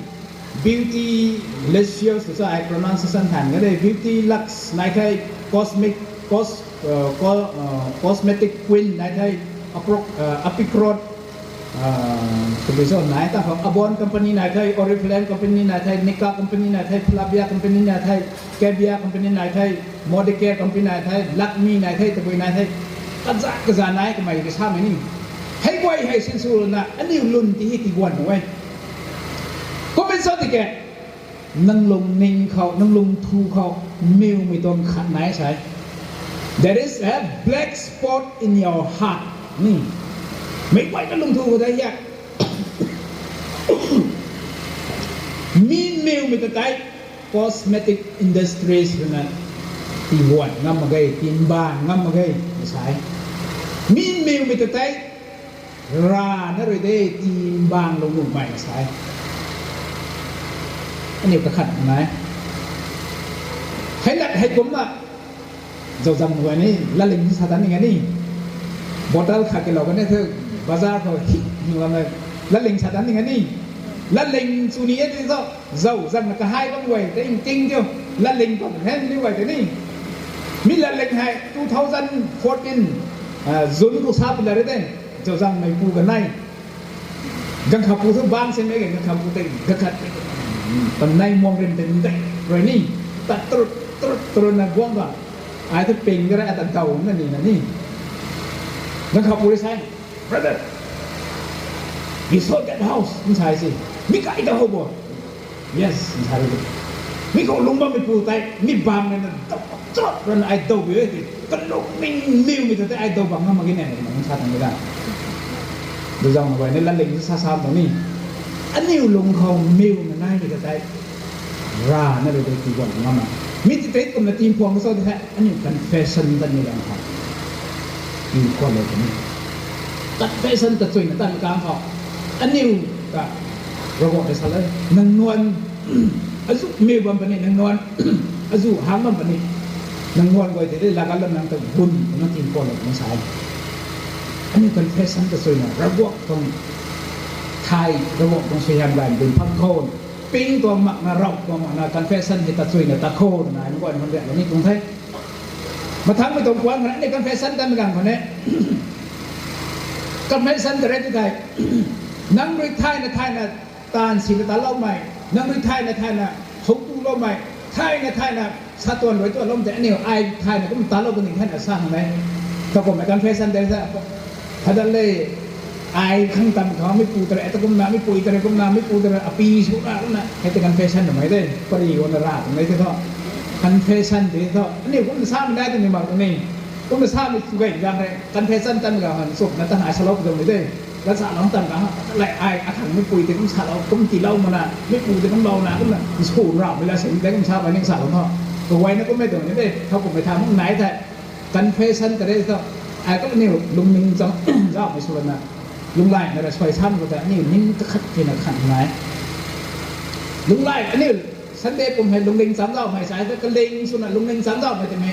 beauty licious ก็จะไอ้ pronunciation ทันก็ได้ beauty lux นายไทย cosmetic queen นายไทยApicrot คุณผู้ชมนายแต่ของ Avon company นายไทย Oriflame company นายไทย Nika company นายไทย Flavia company นายไทย Cabia company นายไทย Modicare company นายไทย Lakme นายไทยตะกุยนายไทยกระจายนายก็ไม่ได้ทราบไหมนี่ให้ไว้ให้สิ้นสุดนะอันนี้ลุ่นที่ให้ตีวันเอาไว้ก็เป็นส่วนที่แกนั่งลงนิ่งเขานั่งลงทูเขามิวไม่ต้องขัดไหนใช่ There is a black spot in your heart นี่ไม่ไหวก็ลงทูเขาได้ยากมีมิวไม่ต้องใจ cosmetic industries นะตีวันงั้มมาไงตีบ้านงั้มมาไงไม่ใช่มีมิวไม่ต้องใจร้านอะไรได้ตีบางลงใหม่ใช่ อันนี้ก็ขัดไหมให้นัดให้ผมอ่ะเจ้าจำไว้นี่ละลิงสถานอย่างนี้บอดเราขัดกันเรากันเนี่ยเธอบาซาร์เขาฮิอยู่ว่าไงละลิงสถานอย่างนี้ละลิงสุนีที่เขาเจ้าจำมันก็ให้บ้างไว้แต่จริงๆเจ้าละลิงก็เห็นไม่ไหวแต่นี่มีละลิงให้2014จุนกูทราบเลยได้เจ้าจำไม่พูดกันไหนกังขับพูดทั้งบ้านเส้นไม่กันกังขับพูดแต่กังขัดตอนในมองเรียนเต็มได้ไรนี่ตัดตรุนักว่างก็ไอ้ที่เป็นก็ได้แต่เก่านั่นนี่กังขับพูดได้ใช่ brother you sold that house ไม่ใช่สิมีใครจะเอาบ่ yes ไม่ใช่เลยมีเขาลงบ้านไปพูดแต่มีบางเนี่ยจอดรันไอ้ตัวไปเลยก็ลงนิ่งนิ่วมีแต่ไอ้ตัวบางนั่นมากินเนี่ยมันชาติไม่ได้ดูจังไว้ในละเล่งซาซาตรงนี้อันนี้ลงเขามิวมันได้ก็ได้รานั่นเลยตีบอลมามามิติเตะกับทีมพวงก็สอดแท้อันนี้กันแฟชั่นตั้งนี่แหละครับทีมคนเลยนี่ตัดแฟชั่นตัดสวยตั้งกลางเขาอันนี้ก็ระบบไปซะเลยนังนวลอายุมิวบัมปนีนังนวลอายุหางบัมปนีนังนวลก็จะได้ละกันแล้วนังตะบุญนังทีมคนเลยมันสายอันนี้เป็นแฟชั่นตัดสวยนะระบบตรงไทยระบบตรงสยามแบรนด์เป็นพังโคนปิ้งตัวหมักนารกตัวหมักนาการแฟชั่นที่ตัดสวยเนี่ยตะโคนนะนี่ก่อนมันเรียกว่านี่ตรงไทยมาทำไปตรงกว้างขนาดนี้การแฟชั่นกันเหมือนกันคนนี้การแฟชั่นจะได้ที่ไทยนังริไทยนะไทยนะตาลศิลปะเล่าใหม่นังริไทยนะไทยนะเขาดูเล่าใหม่ไทยนะไทยนะชาตัวหน่วยตัวล้มแต่อันนี้ไอ้ไทยนะก็มันตาเล่ากันหนึ่งแค่ไหนสร้างไหมถ้าผมในการแฟชั่นได้ซะถ้าดันเลยไอ้ข้างต่ำเขาไม่ปูแต่ตะกุมน้ำไม่ปูแต่กุมน้ำไม่ปูแต่ปีชุดนั้นนะให้แต่การแฟชั่นทำไมได้ปริวันราตรงไหนที่เขาการแฟชั่นที่เขาอันนี้ผมจะสร้างได้ตรงนี้มาตรงนี้ผมจะสร้างเป็นสุขอย่างไรการแฟชั่นตั้งกับหันศพนัตหาชะลอตรงนี้ได้แล้วสาวน้องต่ำกับอะไรไอ้อาถรรพ์ไม่ปูแต่กุมชาเรากุมกี่เล่ามานะไม่ปูแต่กุมเบานะกุมน่ะสูงราบเวลาเสร็จได้กุมชาไปนึ่งสาวของเขาตัวไว้นั่นก็ไม่ตรงนี้ได้เขาผมไปทำห้องไหนแต่การแฟชั่นก็ได้เขาไอ้ก็นี่ลุงนึงจะเจ้าไม่ชวนนะลุงไล่ในระช่วยท่านก็แต่นี่นิ่งก็ขัดที่นักขันไหมลุงไล่อันนี้สันเดย์ผมเห็นลุงลิงสามดาวไม่ใช่แต่ก็ลิงสุนัขลุงลิงสามดาวไม่แต่แม่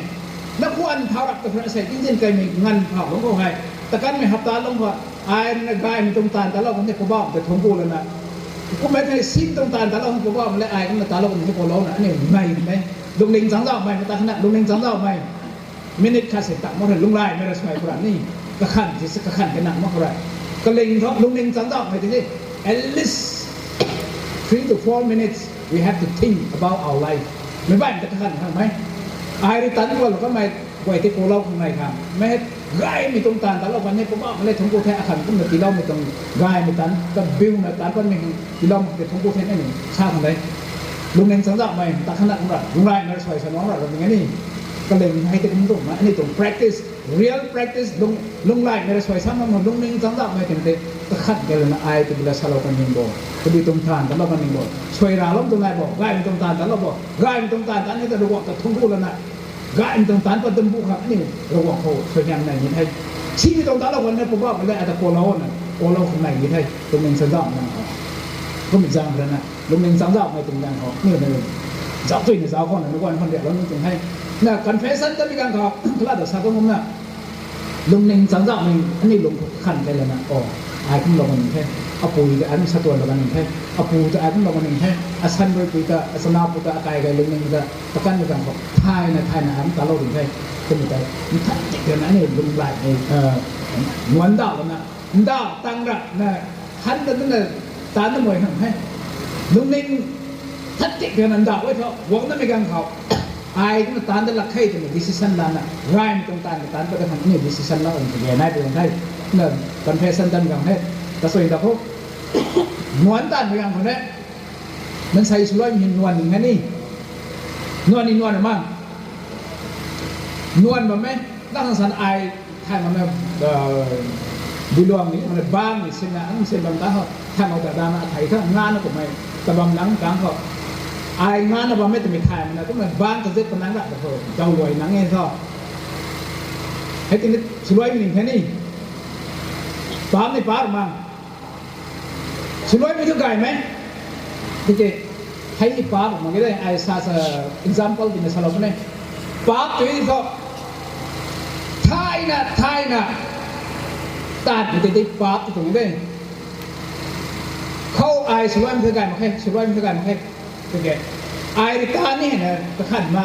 นักวันเท้ารักกับพระเศษจริงๆเคยมีเงินเผาหลวงพ่อให้แต่กันไม่หับตาหลวงพ่อไอ้ในกายมันตรงตาแต่เราคนนี้ก็บอกแต่ทงกูแล้วนะก็ไม่เคยสิ้นตรงตาแต่เราคนก็บอกมันเลยไอ้ก็มาตาเราคนนี้ก็ร้องนะอันนี้ไม่ไหมลุงลิงสามดาวไม่ตาขนาดลุงลิงสามดาวไม่มินิคาเสตักมอเตอร์ลุงไล่ไม่ได้ช่วยพระนี่ก็ขันที่สักขันกันหนักมากเลยก็เล็งเขาลุงเล็งสังดอกไปที่นี่ at least 3 to 4 minutes we have to think about our life ไม่บ้านจะขันทำไหมไอ้ที่ตันว่าเราก็ไม่ไหวที่โกเล่าข้างในครับไม่ให้ไก่ไม่ตรงตาแต่เราวันนี้ผมว่าอะไรทั้งโกแท้อาคารก็ไม่ตีเล่าไม่ตรงไก่ไม่ตันก็บิวไม่ตันก็ไม่ตีเล่าไม่ทั้งโกแท้นั่นเองชาติอะไรลุงเล็งสังดอกไม่ตัดขนาดของเราลุงไล่มาช่วยสนองเราอย่างนี้ก็เล็งให้เต็มตัวนะอันนี้ตรง practice real practice ลุงไล่ไม่ได้ช่วยซ้ำมันลุงนึงซ้ำดอกไม่เต็มเต็มก็ขัดกันเลยนะไอ้ตัวเวลาชาลกันยิงบ่ก็ดีตรงทานแต่เรากันยิงบ่ช่วยเราล้มตรงไหนบ่ไล่มันตรงทานแต่เราบ่ไล่มันตรงทานแต่นี่แต่ระวังกับทุ่งพูแล้วนะไล่มันตรงทานก็ตึมบุกครับนี่ระวังเขาช่วยงานไหนยิ่งให้ชี้ตรงทานเราวันนี้ผมว่ามันเลยอาจจะโกเราน่ะโกเราข้างในยิ่งให้ตรงนึงซ้ำดอกนะก็มีจางแล้วนะลุงนึงซ้ำดอกไม่ตรงกลางเขานี่เลยเจ้าตัวนี้เจ้าคนนึกว่าคนเดียวแล้วนึกถึงให้น่ะการเฟซันจะมีการขอพระเดชสักดิ์ผมน่ะลุงหนึ่งสังเกตหนึ่งอันนี้ลุงขันไปเลยนะอ๋อไอ้คุณลงมาหนึ่งแค่อาปูจะอันสะตัวลงมาหนึ่งแค่อาปูจะไอ้คุณลงมาหนึ่งแค่อาสันด้วยปูจะอาสนาปูจะอากายกันลุงหนึ่งจะประกันในการขอไทยนะอันตาเราถึงแค่เป็นยังไงมันทัดเกินนั้นนี่ลุงหลายนวลดาวนะดาวตั้งระนะหันตั้งแต่ตาหน้าหมวยหันให้ลุงหนึ่งทัดเกินนั้นดาวไว้เถอะหวังนั้นไม่การเขาไอ้ก็มาตานแต่ละใครจะมี decision นั้นนะไรมันตรงตานตานก็จะทำนี่ decision แล้วมันจะแย่ได้เป็นยังไงเนี่ยการเพศสันดันกันให้แต่ส่วนแต่พวกนวลตานเป็นอย่างคนนี้มันใส่สุรายมีนวลอย่างนี้นวลนี่นวลมั้งนวลแบบไหมตั้งสันไอ้ไทยมันแบบบุญรวมนี่มันบ้างนี่เส้นนั้นเส้นบางตาเขาถ้าเราจะดามาไทยถ้างานเราก็ไม่แต่บางหลังกลางเขาไอ้งานเราไม่ต้องมีไทยมันก็เหมือนบ้านก็เซ็ตคนนั้นแหละแต่พอเจ้ารวยนังเงี้ยท่อให้ติดสวยมีแค่นี้ปามในปามมาสวยมีทุกไก่ไหมที่เจ ให้ป้าผมมันก็ได้ไอ้ซาส example ที่ในสโลปนี่ป้าตัวนี้ก็ไทยนะตัดมันจะได้ป้าตัวตรงนี้ได้เขาไอ้สวยมันคือการมาแค่สวยมันคือการมาแค่เป็นไงไอ้ในการนี่นะกระขันมา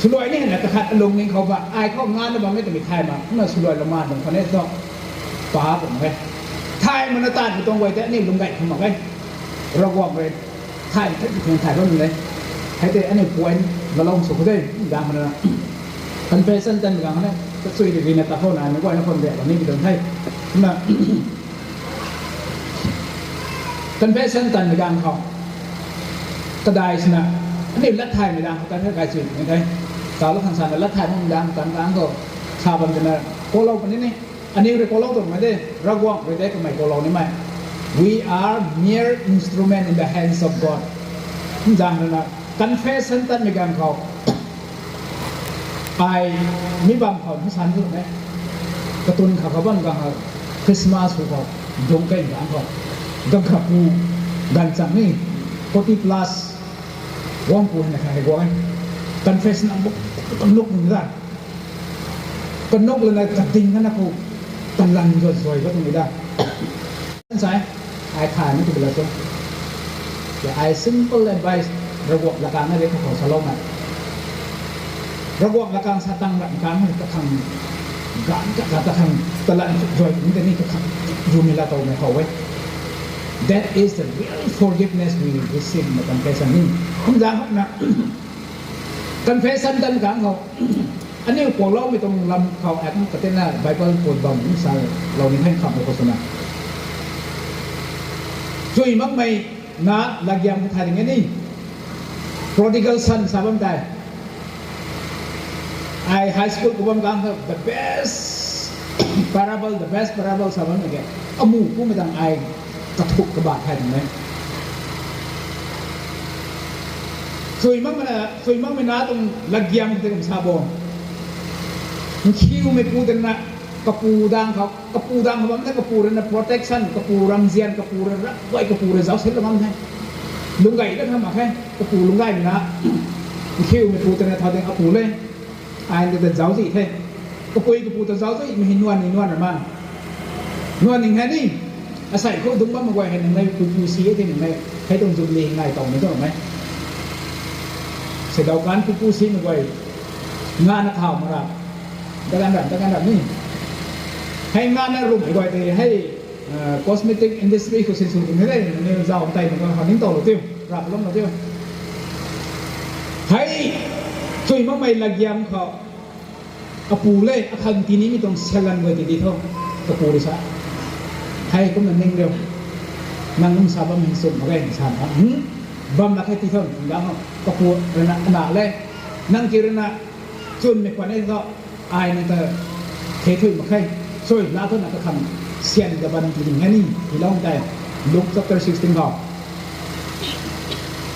สวยนี่นะกระขันลงนี่เขาว่าไอ้เข้างานแล้วมันไม่ต้องมีไทยมาเมื่อสวยลงมาตรงคนนี้ต้องป้าผมแค่ไทยมันตัดอยู่ตรงไว้แต่นี่ลงไก่ทำมาแค่เราบอกเลยไทยถ่ายก็มีเลยให้แต่อันนี้ป่วยเราลองสุขได้ดังมันนะคันเฟสันตันกันนะก็ช่วยดีๆนะตาเขาหน่อยมันก็ให้คนแบบวันนี้ไปโดนให้นะคันเฟสันตันกันเขากระไดชนะอันนี้รัฐไทยไม่ดังการให้การสื่อยังไงสาวรัฐทางสารรัฐไทยมันดังการกลางก็ชาวบ้านจะนะโคโลกันนี่อันนี้เรียกโคโลตัวไม่ได้รักว่างไม่ได้ก็ไม่โคโลนี่ไม่ we are mere instrument in the hands of God ดังนั้นนะ confession ตั้งในการเขาไอ้มีบางคนที่ฉันรู้ไหมกระตุ้นขับบ้านกันคริสต์มาสเขาดงเก่งกันเขาดังขับมูดันจังนี่40 plus ว่างปูนนะครับไอ้กวาง confession อันบุกกันนกมึงได้กันนกเลยนะกระดิ่งกันนะกูกันลันสวยๆก็ตรงนี้ได้ใช่ไอ้ขายไม่ถูกเลยจ้ะแต่ไอ้ simple advice ระบบหลักการไม่ได้ของสโลมันระบบหลักการสตังหลักการให้กระทั่งการกระทั่งตลาดจอยนี่แต่นี่กระทั่งยูมิลาโตในเขาไว้ that is the real forgiveness we receive ใน confession นี่คุณดังนะ confession ดังกลางเขาอันนี้พวกเราไม่ต้องลำเขาแอบกระเต้นหน้าไบเบิลปวดบังนิสัยเรานี่ให้คำโฆษณาช่วยมั้งไม่นะลักยามผู้ไทยอย่างนี้ prodigal son สาบันได้ไอ้ high school กูบังคับ the best parable สาบันอะไรเอาหมู่กูไม่ต้องไอ้กระทุกกระบาดไทยตรงไหนช่วยมั้งไม่นะตรงลักยามที่ผมซาบอนคิวไม่พูดแต่นะกระปูดังเขากระปูดังเขาไม่ใช่กระปูนะ protection กระปูรังเซียนกระปูระไว้กระปูระเจ้าเสร็จแล้วมั้งไงลุงไก่ได้ทำมาแค่กระปูลุงไก่นะคิวไม่พูดแต่นะทอดเองกระปูเลยไอ้แต่เจ้าสิเท่กระปูแต่เจ้าสิไม่เห็นนวลหรือมั้งนวลหนึ่งแค่นี้อาศัยเขาดุ้งบ้ามาไว้ให้หนึ่งในปูซีที่หนึ่งในให้ตรงจุดเลี้ยงไงต่อไม่ต้องไหมเสร็จแล้วการปูซีมาไว้งานนักข่าวมารับการแบบนี้ให้งานในรูปไอ้ไว้แต่ให้ cosmetic industry เขาสิ่งสูงไม่ได้เนี่ยเจ้าใจมันก็หันนิ้งโตหรือเตี้ยรับล้มหรือเตี้ยให้ช่วยมั่งไม่ละเกียมเขากระปูเล่อาคารที่นี้มีตรงเชลันไว้ดีๆเท่ากระปูดิซะให้ก็มันนิ่งเดียวนั่งนุ่งซาบะมันสุดมาได้ชาครับบัมละแค่ที่เท่าแล้วกระปูระนาขนาดเลยนั่งกิรณะจุนในกว่านี้ก็ไอ้นั่นแต่เทถุยมาแค่ช่วยลาทุนก็ทำเสียนกับบันทีนี้นี่ที่เราได้ลุกจัปเตอร์16เขา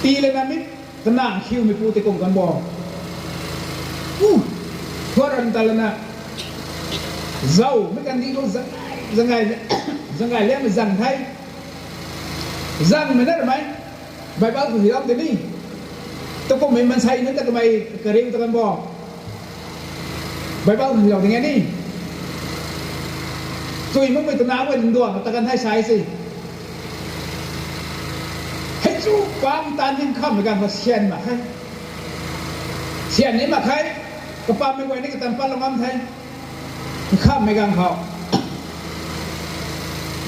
ตีเลยนะมิตรขนาดคิวไม่พูดแต่กงกันบอกเพราะรันตาลนะเจ้าไม่กันที่เขาจังไงเลี้ยงมันจังไทยจังมันได้หรือไม่ใบบ้าคือเราแต่นี่ตัวก็ไม่มันใช่นั่นแต่ทำไมกระเรียงตะกันบอกใบบ้าคือเราอย่างนี้ช่วยมึงไปตัวน้ำไว้ถึงดวงตะกันให้ใช้สิให้จูความตานยิ่งข้ามในการมาเชียนมาให้เชียนนี้มาใครกระปั้มไม่ไหวนี่ก็ตามปั้นละมั่มไทยข้ามในการเขา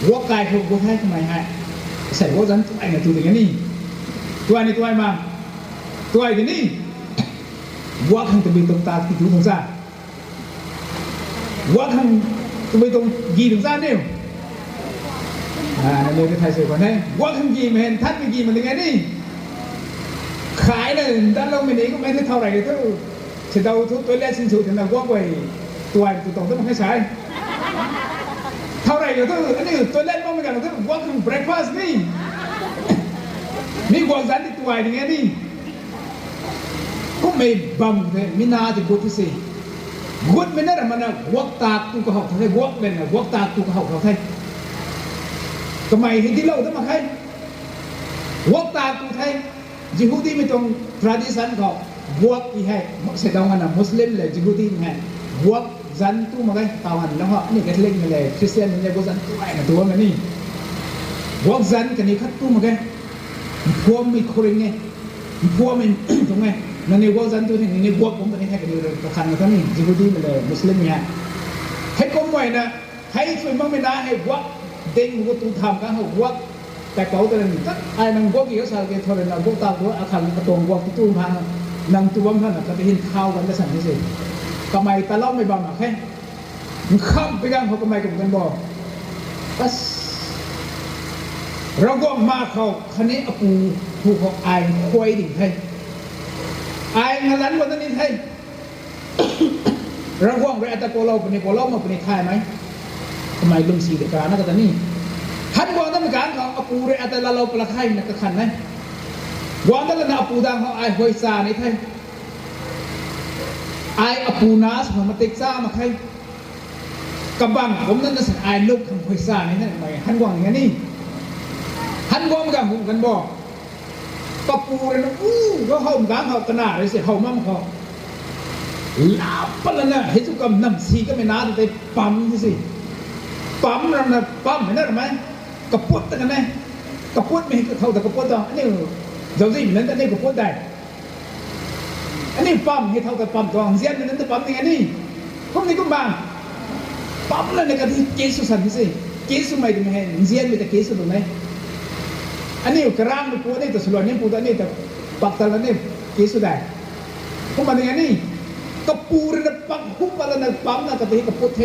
วัวกายเขาวัวไทยทำไมให้ใส่วัวจันตัวไอ้เนี่ยตัวอย่างนี้ตัวนี้ตัวไอ้มาตัวไอ้ที่นี่วัวขังตะบีตรงตาที่ถูตรงซ่าวัวขังตะบีตรงยีตรงซ่าเนี่ยเรื่องไทยเสียก่อนให้วัวขังยีมาเห็นท่านไม่ยีมันยังไงนี่ขายเลยด้านเราไม่นี้ก็ไม่ได้เท่าไหร่เลยเท่าเฉดาทุกตัวแรกสิ้นสุดถึงเราวัวไปตัวตรงต้องให้ใช้เท่าไหร่เลยเท่าอันนี้ตัวแรกต้องไม่กันเท่าวัวขัง breakfast นี่วัวจันที่ตัวอย่างเงี้ยนี่ก็ไม่บังเลยมินาที่กุศลกุศลไม่ได้หรอกมันนะวัวตาตุกเขาไทยวัวเป็นวัวตาตุกเขาไทยทำไมที่เราต้องมาใครวัวตาตุไทย Yehudi mi tong tradition ko buat ihai sedang ana Muslim le Yehudi hai buat zan tu magai tawan lah ho ni Catholic ni le Christian ni le buat zan tu ai na tu ma ni buat zan kan ni khat tu magai puam mi khoring nge puam mi tong nge na ni buat zan tu ni buat pom ni hai kan ni ka khan ka ni Yehudi ni le Muslim ni hai hai kom wai na hai sui mang me na hai buat ding buat tu tham ka ho buatแต่เขาแต่นั้นไอ้นังบวกกี่เขาสาวเกทอร์นังบวกตาตัวอาคารกระตงบวกที่ตู้พังนังตัวมันน่ะก็ไปเห็นข้าวกันได้สั่งที่สิทำไมตาเล่าไม่บ้ามาแค่มันข้ามไปกันเขาทำไมกันบอกก็เราก็มาเขาคันนี้อปูถูกเขาไอ้ควยดิ่งให้ไอ้งานนั้นวันนี้ให้เราก็ไปอัตโกเราเป็นโกเรามาเป็นไทยไหมทำไมลุงสีเด็กการนั่นก็ตอนนี้ท่านบอกตั้งการของอปูเรอัตลาเราประคายนักขันนะวันนั้นนะอปูดังของไอ้หอยซาในไทยไอ้อปูนาสของมาติกซ่ามาไทยกำบังผมนั่นน่ะสิไอ้ลูกของหอยซาในนั่นหมายท่านบอกอย่างนี้ท่านบอกเหมือนกันผมกันบอกกระปูเลยนะก็เขาเหมือนกันเขาขนาดเลยสิเขามั่งเขาลาบปะละนะเห็นทุกกำน้ำซีก็ไม่น่าจะไปปั๊มสิปั๊มนั่นนะปั๊มเห็นได้หรือไม่กระปุกแต่กันไงกระปุกไม่เท่าแต่กระปุกต่ออันนี้เจ้าสิเหมือนกันนี่กระปุกได้อันนี้ปั๊มให้เท่าแต่ปั๊มตัวเสียนนั้นแต่ปั๊มยังไงนี่พวกนี้ก็บางปั๊มนั่นในการที่เกสุสันที่สิเกสุไม่ถึงให้เสียนไม่แต่เกสุตรงไหนอันนี้กระร่างไม่ปูนี่แต่ส่วนนี้ปูตัวนี้แต่ปักตะละนี่เกสุได้พวกมันยังไงนี่กระปูระดับปั๊มหุ้มอะไรนะปั๊มนั่นกระตีกระปุกเท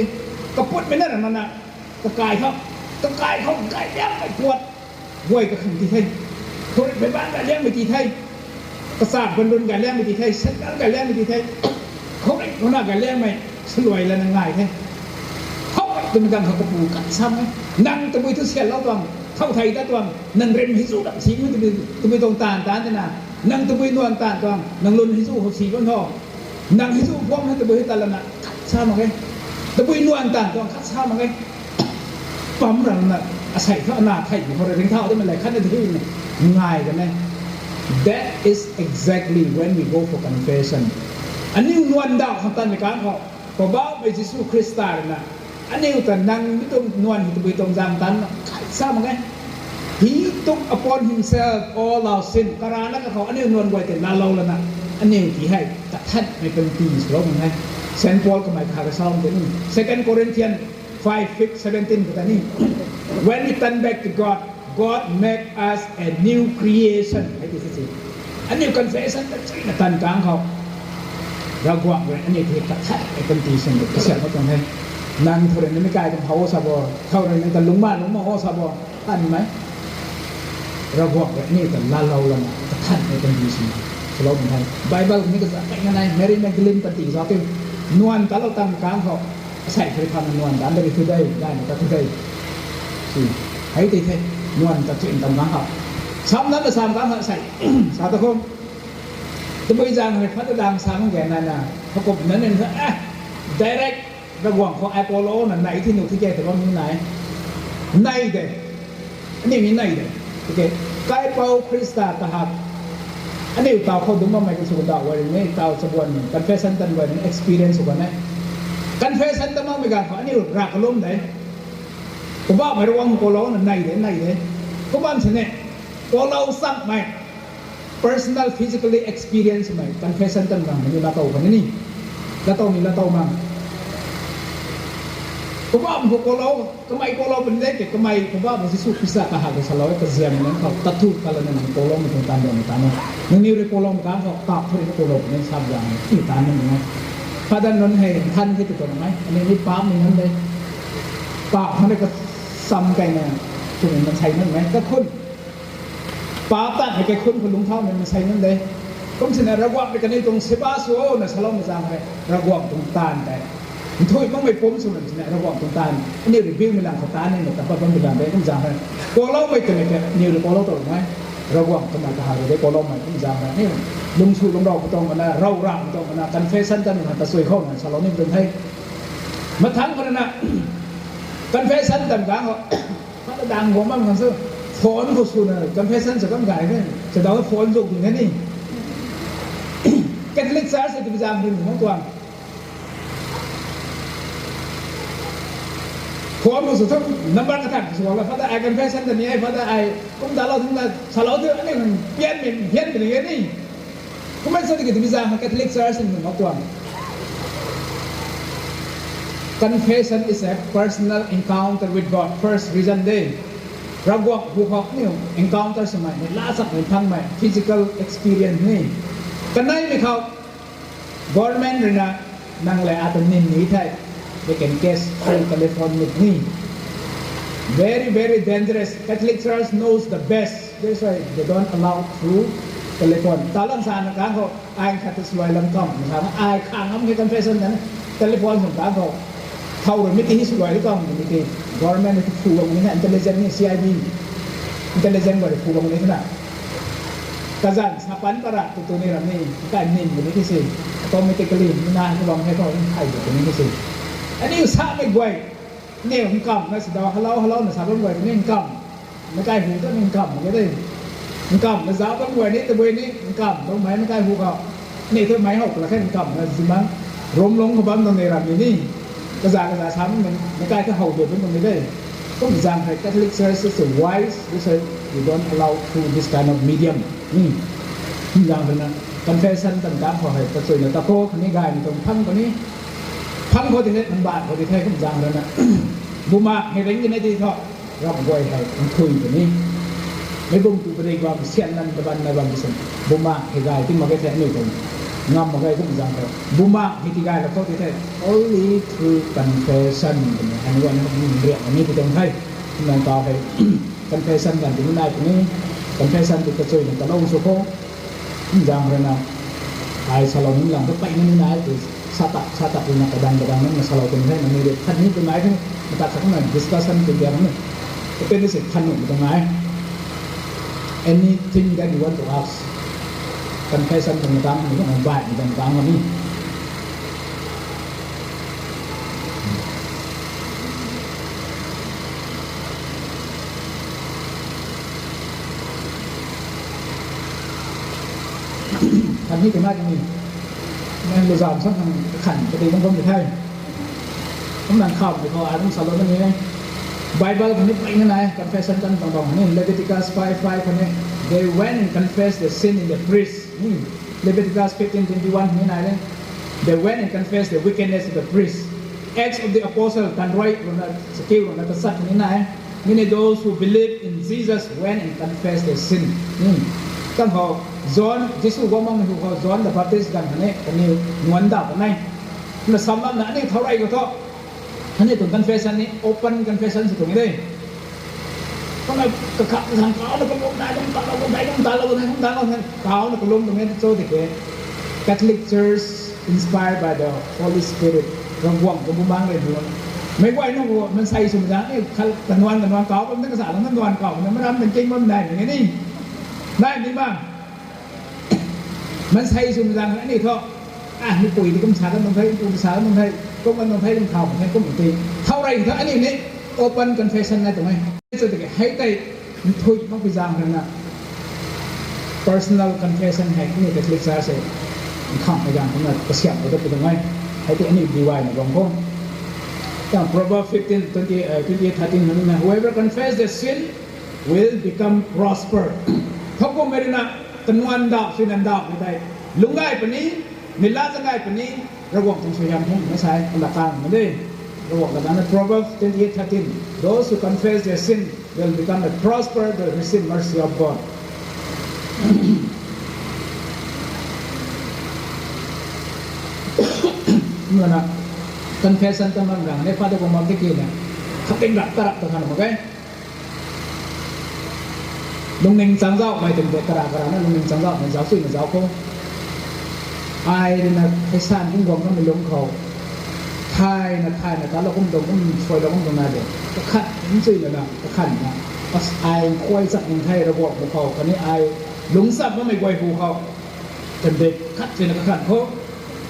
กระปุกไม่นั่นมันน่ะกระกายเขากระกายเขากายเลี้ยงไม่ปวดห่วยกระขันที่ไทยคนไปบ้านกายเลี้ยงไม่ที่ไทยกระสาบคนโดนกายเลี้ยงไม่ที่ไทยฉันกายเลี้ยงไม่ที่ไทยเขาไอ้คนน่ะกายเลี้ยงไม่สลวยแล้วง่ายแท้เขาเป็นการเขากระปูกัดซ้ำไหมนั่งตะบุยทุเสียนแล้วตัวเข้าไทยได้ตัวนั่งเรียนให้สู้กับสีมันตะบุยตรงตาลจะน่ะนั่งตะบุยนวลตาลตัวนั่งลุนให้สู้เขาสีก้อนทองนั่งให้สู้พวกให้ตะบุยให้ตาละน่ะกัดซ้ำมั้งไงตะบุยนวลตาลตัวกัดซ้ำมั้งไงปั๊มรังน่ะอาศัยเขาอนาไทยอยู่พอเราถึงเท่าได้มันไหลขั้นได้ถึงง่ายกันไหม That is exactly when we go for confession อันนี้นวลดาวของตันในการเขาพอบ้าไปยิสุคริสต์ตาร์นะอันนี้แต่นั่งไม่ต้องนวลที่ตัวไปตรงจางตันทราบมั้งไง He took upon himself all our sin กราแล้วก็เขาอันนี้นวลไว้แต่นาเราแล้วนะอันนี้ที่ให้แต่ท่านไม่เป็นปีสโลมั้งไงเซนต์ปอลก็หมายพาไปซ้อมที่นี่ Second Corinthians 5, 6, 17 kata ni. When we turn back to God, God make us a new creation. Itu sih. Ini confession terceri tan kang kau. Raguak gue ini kita tak penting kesian kau tuh. Nang thore ni kai kan hawa sabo. Thau ni kan lumba hawa sabo. Tan mai. Raguak gue ini kan lalau lama. Tan penting Kalau bukan Bible ni kita tak nganai Mary Magdalene penting satu. Nuan kalau tan kang kauใส่เคยทำนวลแต่ไม่ได้คือได้นะก็คือได้สิให้ตีเทนวลจะถึงตำนานเขาซ้ำนั้นจะซ้ำกันใส่สาธุคุณตัวบริจาคให้พัฒนาซ้ำแก่นั่นนะเขากบนั้นเนี่ยdirect ระหว่างของไอโปโลนั่นไหนที่หนูที่แกแต่ว่ามีไหนในเด็กอันนี้มีในเด็กโอเคไกเปาคริสตาตาหับอันนี้เต่าเขาดูมาไม่กระสุนดาววันนี้เต่าสมบูรณ์กันเฟสันตันวันนี้ experience วันนี้กันเฟสันตะมั่งไม่กันอันนี้รักล้มไหนผมว่าไม่ระวังโกโลนั่นในเด้ผมว่าฉันเนี่ยโกโลสักไหม personal physically experience ไหมกันเฟสันตันมั่งมันอยู่ละโตกันนี่ละโตมีละโตมั่งผมว่ามันโกโลทำไมโกโลเป็นเด็กทำไมผมว่ามันสู้พิษตาหากสลายกับเสียงนั้นเขาตัดทุกกันแล้วนั่นโกโลมันเป็นการเดินตามนั้นนั่นนี่เรื่องโกโลมันการเขาตอบเพื่อโกโลเป็นชาบอย่างที่ตามนั้นไงพระดันนนให้ท่านที่ติดตัวไหมอันนี้นี่ปั๊มอย่างนั้นเลยปั๊มมันก็ซ้ำกันนะช่วงนี้มันใช้นั่นไหมก็คุ้นปั๊มตัดให้แกคุ้นคนลุงเท่ามันใช้นั่นเลยก็ฉะนั้นระวังไปกันในตรงเซบาโซนะสลอมมาสร้างไประวังตรงตานแต่ถ้วยต้องไม่พ้นส่วนนั้นระวังตรงตานอันนี้รีวิวมีหลังของตานนี่แต่ปั๊มเป็นแบบต้องสร้างไปพอเราไม่เกิดอะไรนิวหรือพอเราตรงไหมระวังตรงนั้นหาได้พอเราไม่ต้องสร้างนี่ลุงชูลุงดอกตรงกันนะเราร่างตรงกันนะกันเฟสันกันนะแต่สวยเข้านะสลอมนี่เป็นให้มาทั้งคนนะกันเฟสันต่างๆเขาพระดังหัวมั่งกันซึ่ง phone của su này confession sẽ có cái này sẽ đó phone dùng như thế này Catholic Church sẽ bị giảm đi không toàn phone của su thấp number cái thằng su là phát ai confession thì này phát ai cũng đã lâu là sau đó thì anh em biến mình như này không biết sao thì bị giảm Catholic Church thì không toàn Confession is a personal encounter with God. First reason day. Ragwak buhok niyo encounter sa may lasak ng thang may physical experience ni. Kanay mi kau government rin na nang lay aton ni thay. They can guess through telephone with me. Very dangerous. Catholic Church knows the best. That's why they don't allow through telephone. Talang sana ka ko ay katusway lang kam. Sana ay kangam ni confession na telephone sa ka ko. Thâu rồi meeting is gọi không meeting government itu phụ bằng như thế intelligence ni CID intelligence gọi phụ bằng như thế nào kazan sapan para tu ni ram ni ka nin ni ki si automatically na ni bang he ko ai được ni ki si ani sa me goi ni hum kam na sa da hello na sa bang goi ni kam na kai hu ta ni kam cái đây ni kam na za bang goi ni te boi ni kam dong mai na kai hu ka ni thôi máy học là cái kam na zimang rom long ko bang dong ni ram ni cái giá sắm mình cái hậu được với mình đây có một rằng phải Catholic Church is wise they say you don't allow through this kind of medium rằng là confession tầm cảm hỏi thật sự là ta cô cái này gài mình còn thăng có thì hết mình bạn có thì thay cũng rằng là bùa mạc hay đánh cái này thì thôi gặp quay hay thui cái này mấy vùng tụ đây vào xiên năn cái ban này vào cái bùa mạc hay gài thì mà cái thế này cũng ngâm một cái cũng rằng là buma thì cái là có thể thấy only through confession anh quan niệm này thì trong thấy nên tao phải confession là cái này cũng như confession thì cái chuyện là lâu số phố rằng là ai sao lòng làm cái bệnh như này thì sa tập là cái đàn nó sao lòng thế là người được thân như cái này thôi người ta cũng là discussion cái gì đó cái bên nó sẽ thân của cái này anything that you want to ask confession tentang itu obat tentang ini thành như thế này thì nên bây giờ sắp thành khẩn cái gì cũng không được thay không làm khẩu thì họ cũng sợ lỗi như này Bible thì như này confession trong vòng này Leviticus 5:5 này they went and confessed the sin in the priest Leviticus 15:21 như này đấy they went and confessed the wickedness of the priest Acts of the Apostles can write on the skill on the sat như này many those who believe in Jesus went and confessed their sin kan ho John Jesus có mong ho John the Baptist kan này cái này nguồn đạo này là sắm lắm này thấuไรcủa họ anh ấy tụng confession này open confession thì tụng đây có là cái thằng cáo nó có một đại không ta cáo nó có lông tụng này cho thì cái Catholic Church inspired by the Holy Spirit rong quăng của buôn bán này luôn mấy quay nó mình say sùng giá này tần đoàn cáo vẫn tất cả sản nó đoàn cáo nó mới làm thành kinh mâm này cái này đây đi mà mình say sùng giá cái này thôi mình quỳ thì cũng xả nó thấy cũng xả nó thấy cũng ăn thấy trong thòng hay cũng một tí thâu đây thì anh em đấy open confession này tụi mày rồi thì hãy tay thôi nó bị giam rồi nè personal confession hay cũng như cái click ra sẽ không phải giam cũng là cái xem ở đây tụi mày hãy tự anh em đi ngoài này vòng không trong Proverbs 15:28 nói whoever confess their sin will become prosper không có mấy nè tận ngoan đạo suy năn đạo như vậy lúc ngay phầnนี้mình lá ra ngay phầnนี้ระบบต้องช่วยทำให้ไม่ใช่หลักการมันได้ระบบหลักการใน Proverbs 28:13 those who confess their sin will become a prosper will receive mercy of God เมื่อนะ confession ตั้งหลังในพระธรรมบัญญัติเนี่ยเขาเป็นหลักตระตัวขนาดไหนลุงหนึ่งสังเจ้าไม่ถึงเด็กกระดาษนั่นลุงหนึ่งสังเจ้าเหมือนเจ้าซึ่งเหมือนเจ้าโค้ai là cái sàn cũng gồm nó mình lông khẩu thai là ta là cũng đồng cũng phơi đó cũng đồng này được cái khăn những gì là cái khăn là ai quay sẵn mình thay là bộ khẩu cái này ai lúng sập nó mình quay phù khẩu cần để cắt trên cái khăn khô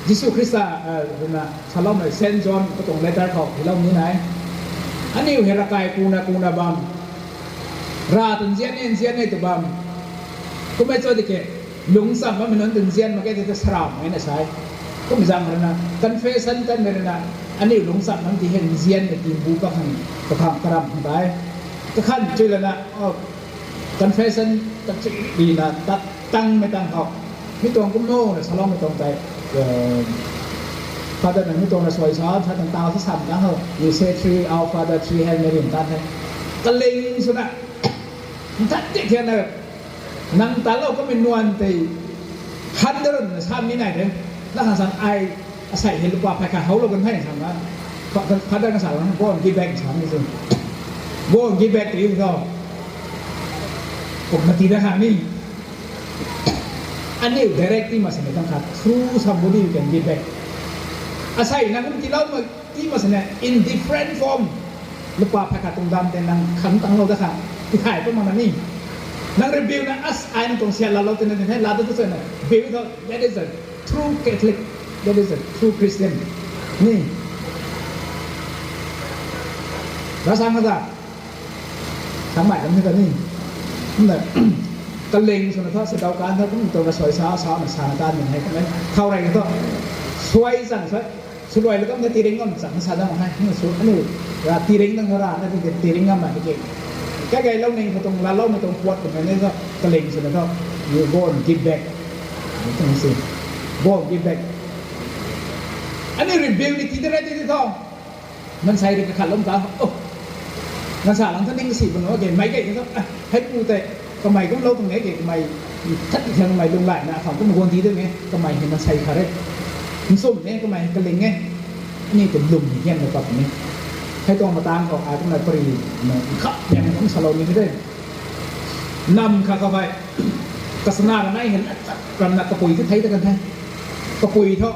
Jesus Christ là Shalom này Saint John có tổng letter khẩu thì lâu như này anh yêu hệ là cài cuna bam ra từng diễn này tụi bầm cũng mấy chỗ thì kể lúng sầm mà mình nói từng diễn mà cái thì sram cái này sai cũng rằng là confession cái này là anh ấy lúng sầm nó thì hiện diễn để tìm bu các hàng karam cái khăn chơi là confession tất vì là tăng mấy tăng học mấy tuồng cũng nô là salon mấy tuồng tại Father này mấy tuồng là xoay xóa thay tăng tao thích sầm đó hơn you say three our father three Hail Mary ta thấy cái linh số nào thật thế này năng ta lâu có mình nuan thì hắn đó là sao như này đấy đó là sao ai sai hiện lúc qua phải cả hậu lâu gần hay sao đó phát đó là sao nó có một cái bag sao như thế vô một cái bag thì saoผมมาตีนะฮะนี่อันนี้ directly มาเสนอตั้งแต่ through somebody you can give back อาศัยนะคุณที่เรามาที่มาเสนอ in different form ลูกว่าพระกัตตรงดำแต่นางขันตั้งเราตั้งที่ถ่ายประมาณนี้นาง review นะ as ไอ้นั่นตรงเสียเราจะนั่นให้เราต้องเสนอ view that is a true Catholic that is a true Christian นี่เราสร้างมาจากสร้างใหม่กันที่ตอนนี้นั่นก็เล็งส่วนทอดเสด็จการเขาต้องตัวกระสอยซ้อมาสานการอย่างไรกันนั้นเท่าไรก็ช่วยสั่งช่วยแล้วก็ในตีริงก็สั่งสานได้ไหมนี่สุดอันนี้ตีริงตั้งรานั่นเป็นตีริงก็มาเก่งแค่ไงเล่าในตรงเราเล่าในตรงปวดตรงนั้นก็กระเล็งส่วนทอดอยู่โบนกิฟต์แบ็กตรงสิโบนกิฟต์แบ็กอันนี้รีวิวในที่ได้ที่ทองมันใส่ในกระขันล้มตาโอ้งานสารหลังท่านนิ่งสิบมันว่าเก่งไม่เก่งก็ให้กูแต่ก็ไม่ก็เล่าตรงนี้เก่งก็ไม่ทัดอีกทางไม่ลงไหลนะฝั่งก็มาวนทีด้วยไงก็ไม่เห็นมันใส่ขาได้มันส้มเนี่ยก็ไม่กระเลงไงนี่เป็นลุมอย่างเงี้ยในแบบนี้ให้ตัวมาตามเขาอาจจะมาปรีมาขับอย่างของสโลนี้ไม่ได้นำข้าเข้าไปกษณะกันได้เห็นกำนักกระปุยที่ไทยตะกันไทยกระปุยเท่า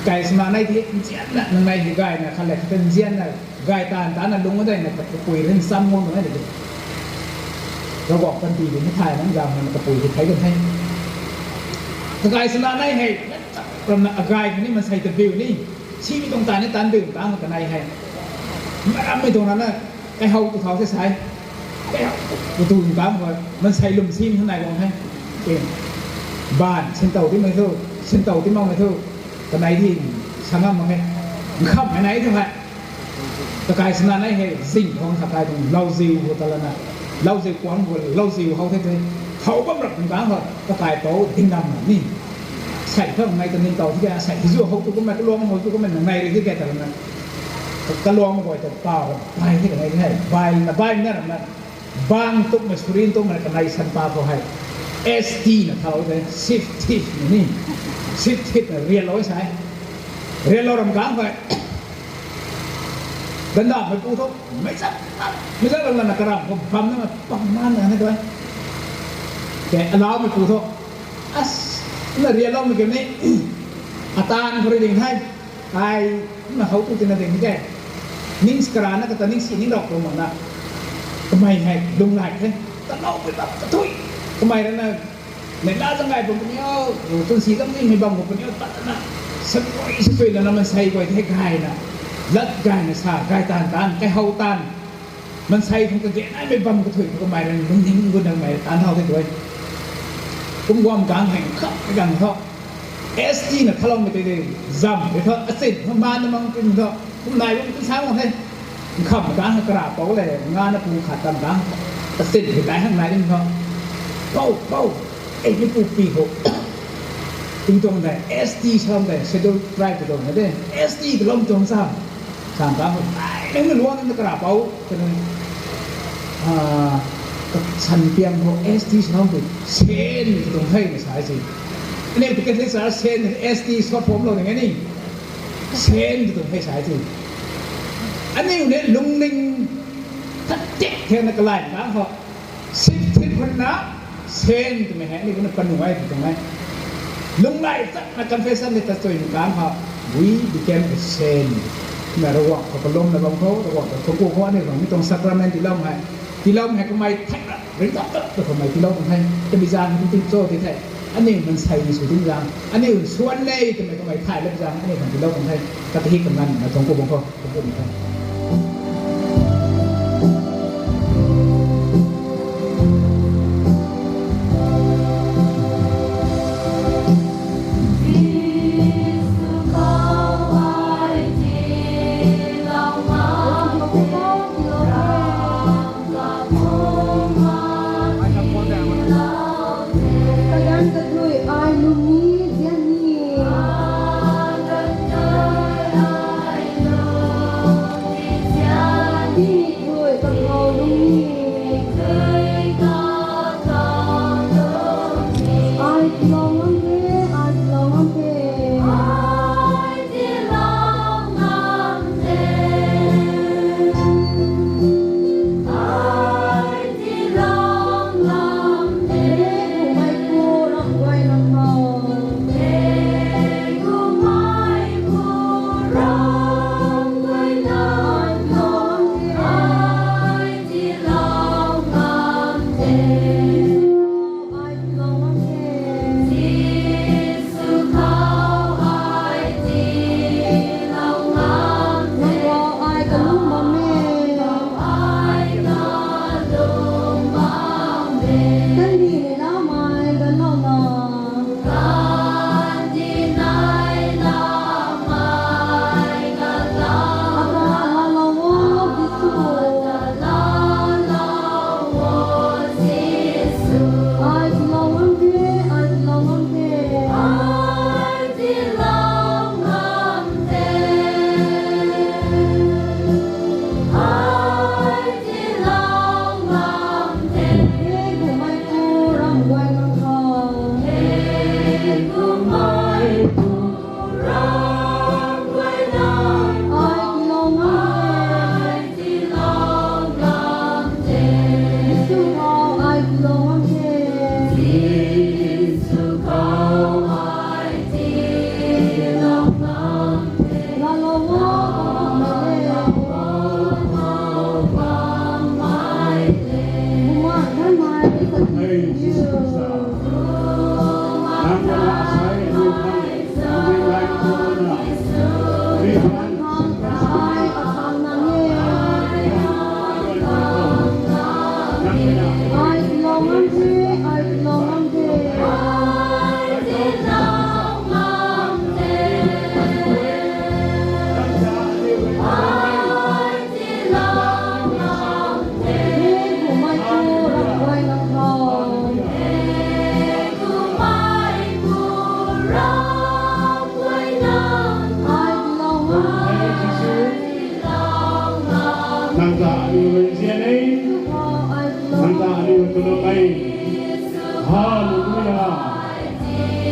ไก่สมาในที่เจียนน่ะในไก่น่ะขั้นแรกเป็นเจียนน่ะไก่ตาน่ะลงมาได้น่ะกระปุยเรื่องซ้ำงงเหมือนกันเลยเราบอกกันทีเดี๋ยวไม่ทายน้ำยำมันกระปุยที่ไทยกันไทยไก่สมาในให้กำนักไก่นี่มันใส่ตะบิวนี่ชี้ไม่ตรงตาในตาดื่มตากันในให้ไม่ตรงนั้นน่ะไอ้เฮาตัวเขาใส่ไอ้เฮาตัวตูนตามมันใส่ลุ่มซีนข้างในลงให้เองบ้านเส้นเต่าที่ไม่เท่าเส้นเต่าที่มองไม่เท่าตะไนที่ช่างงามมั้งไงขับไหนเท่าไหร่ตะไคร้สนาไหนให้สิ่งของตะไคร้ตรงเล่าซิวหัวตะละนะเล่าซิวกวางหัวเล่าซิวเขาเท่ๆเขาบังรับเป็นบ้าเหรอตะไคร้โตทิ้งดำนี่ใส่เท่าไหร่ตะนินเต่าที่แกใส่ที่จู่เขาตัวก็ไม่ก็ลวงหัวตัวก็ไม่หนังในเลยที่แกแต่ละนั้นก็ลวงมาบ่อยแต่เปล่าใบที่ไหนที่ไหนใบนะใบเนี่ยนะบางตุ๊กมาสุรินตุ๊กมากันในสันปาเขาให้ST นะเขาเลยซิฟทิฟนี่ซิฟทิฟเรียนร้อยใช้เรียนเรารำกลางไปดันดาบไปปูทุกไม่ใช่เราหนักกระดับผมทำนั่นปังมันนะให้ด้วยแกเราไปปูทุกนั่นเรียนเราไม่เกี่ยวนี่อาตาลคนเรียนให้ไอ้นั่นเขาตัวจริงนั่นเองที่แกนิ่งสกรานะก็แต่นิ่งสีนิ่งดอกตรงนั้นนะทำไมให้ลงไหลใช่แต่เราไปแบบกระทุยทำไมนั่นน่ะในด้านสังกัดผมเนี่ยต้นสีต้องนี่ไม่บังผมเนี่ยตัดนะสักวันสักวันแล้วมันใส่ไว้ที่กายนะลัดกายนะสากายตานกายเฮาตานมันใส่ทั้งกระเจี๊ยบไม่บังกระถุยทำไมนั่นมันยิ่งกว่าดังไหนตานเท่าที่ด้วยผมวอมกลางแห่งขับไปกันเขาST น่ะถ้าเราไม่ได้จำเดี๋ยวเขาสิทธิ์ประมาณนั้นมันเป็นเขาผมนายว่าเป็นเช้าของท่านขับกลางกระดาษเปล่าเลยงานน่ะปูขาดตามกลางสิทธิ์ไปข้างในนี่เขาเป้าไอ้ที่ปูปีหกถึงตรงไหน ST ชอบแต่ Shadow Drive ตรงไหนเด้ ST ก็ล้มตรงซ้ำกลางไม่รู้ว่ามันกระดาษเปล่าเป็นฉันเพียงพอ ST ชอบไปเชนตรงให้ในสายสินี่เป็นการศึกษาเชน ST ชอบผมเราอย่างนี้เชนตรงให้สายสิอันนี้อยู่ในลุงลิงทัดเจ๊เทียนนักไล่นะเขาสิบทิศคนนะเชนตรงไหนนี่มันเป็นหน่วยตรงไหนลุงไล่สักนักการเฟสันในตัดตัวอยู่กลางเขา we became a saint ในระหว่างเขาล้มในบางเขาระหว่างเขากู้เขาเนี่ยของนี่ตรงสักราเมนที่ล้มให้ก็ไม่แท็กละหรือตัดแต่ทำไมที่ล้มให้จะมีจานที่โซ่ที่แท้อันนี้มันใส่สุดที่จานอันนี้ส่วนเล่ทำไมก็ไม่ถ่ายเล็บจานอันนี้ของที่ล้มให้กระทิกำนันในของกู้เขา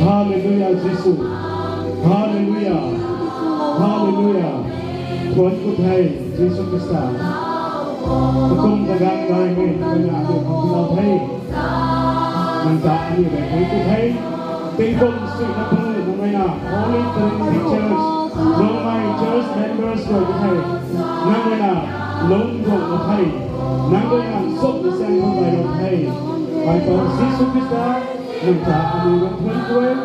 Hallelujah, Jesus. Hallelujah. Hallelujah. Tuhan ku thay Jesus Christa. Tung tagang gai mình bây giờ được không nào thay. Mình ta như vậy thấy ku thay. Tình công sự là không được của mình nào. Holy Trinity Church. Long my church members của ku thay. Nang mình nào long của ku thay. Nang mình nào sốt được xem không phải được thay. Bài toán Jesus Christa. Mình ta như vậy thuần quên.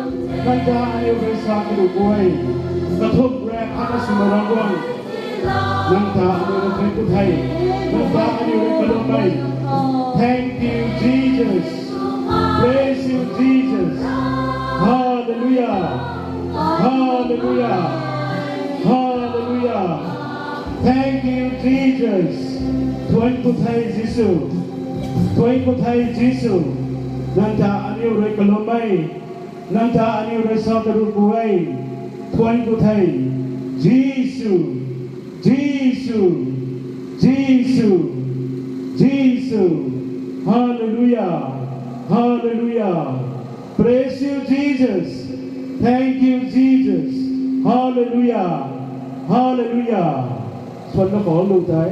Mình ta như vậy sao cái đủ quên. Và thúc rẽ ăn ở sumber rong quang. Nanta anu ku thai Nanta anu ku mai Thank you Jesus Praise you Jesus Hallelujah Hallelujah Hallelujah Thank you Jesus Tuhan ku thai Yesu Tuhan ku thai Yesu Nanta anu ku mai Nanta anu saudara ku ai Tuhan ku thai Jesus Jesus, Jesus, Jesus, Hallelujah, Hallelujah. Praise you, Jesus. Thank you, Jesus. Hallelujah, Hallelujah. Xuân nó có lưu thấy.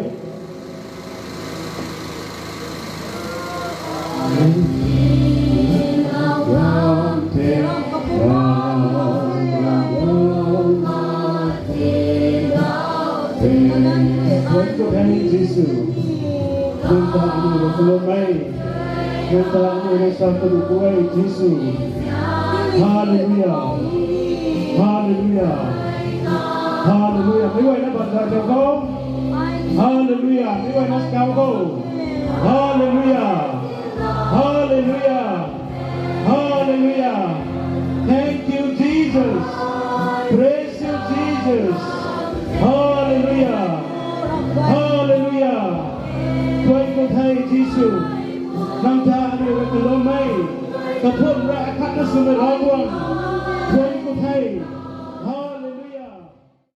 Tuhan ku thai Yesu, Nanta anu ku mai, Nanta anu saudara ku ai Yesu. Hallelujah, Hallelujah, Hallelujah. Mấy người đã bật ra được không? Hallelujah, mấy người đã cao không? Hallelujah, Hallelujah, Hallelujah. Thank you Jesus, praise you Jesus. Hallelujah, Hallelujah. Tuhan ku thai Yesu. Nanta anu ku mai. Ketum ra akan semua orang.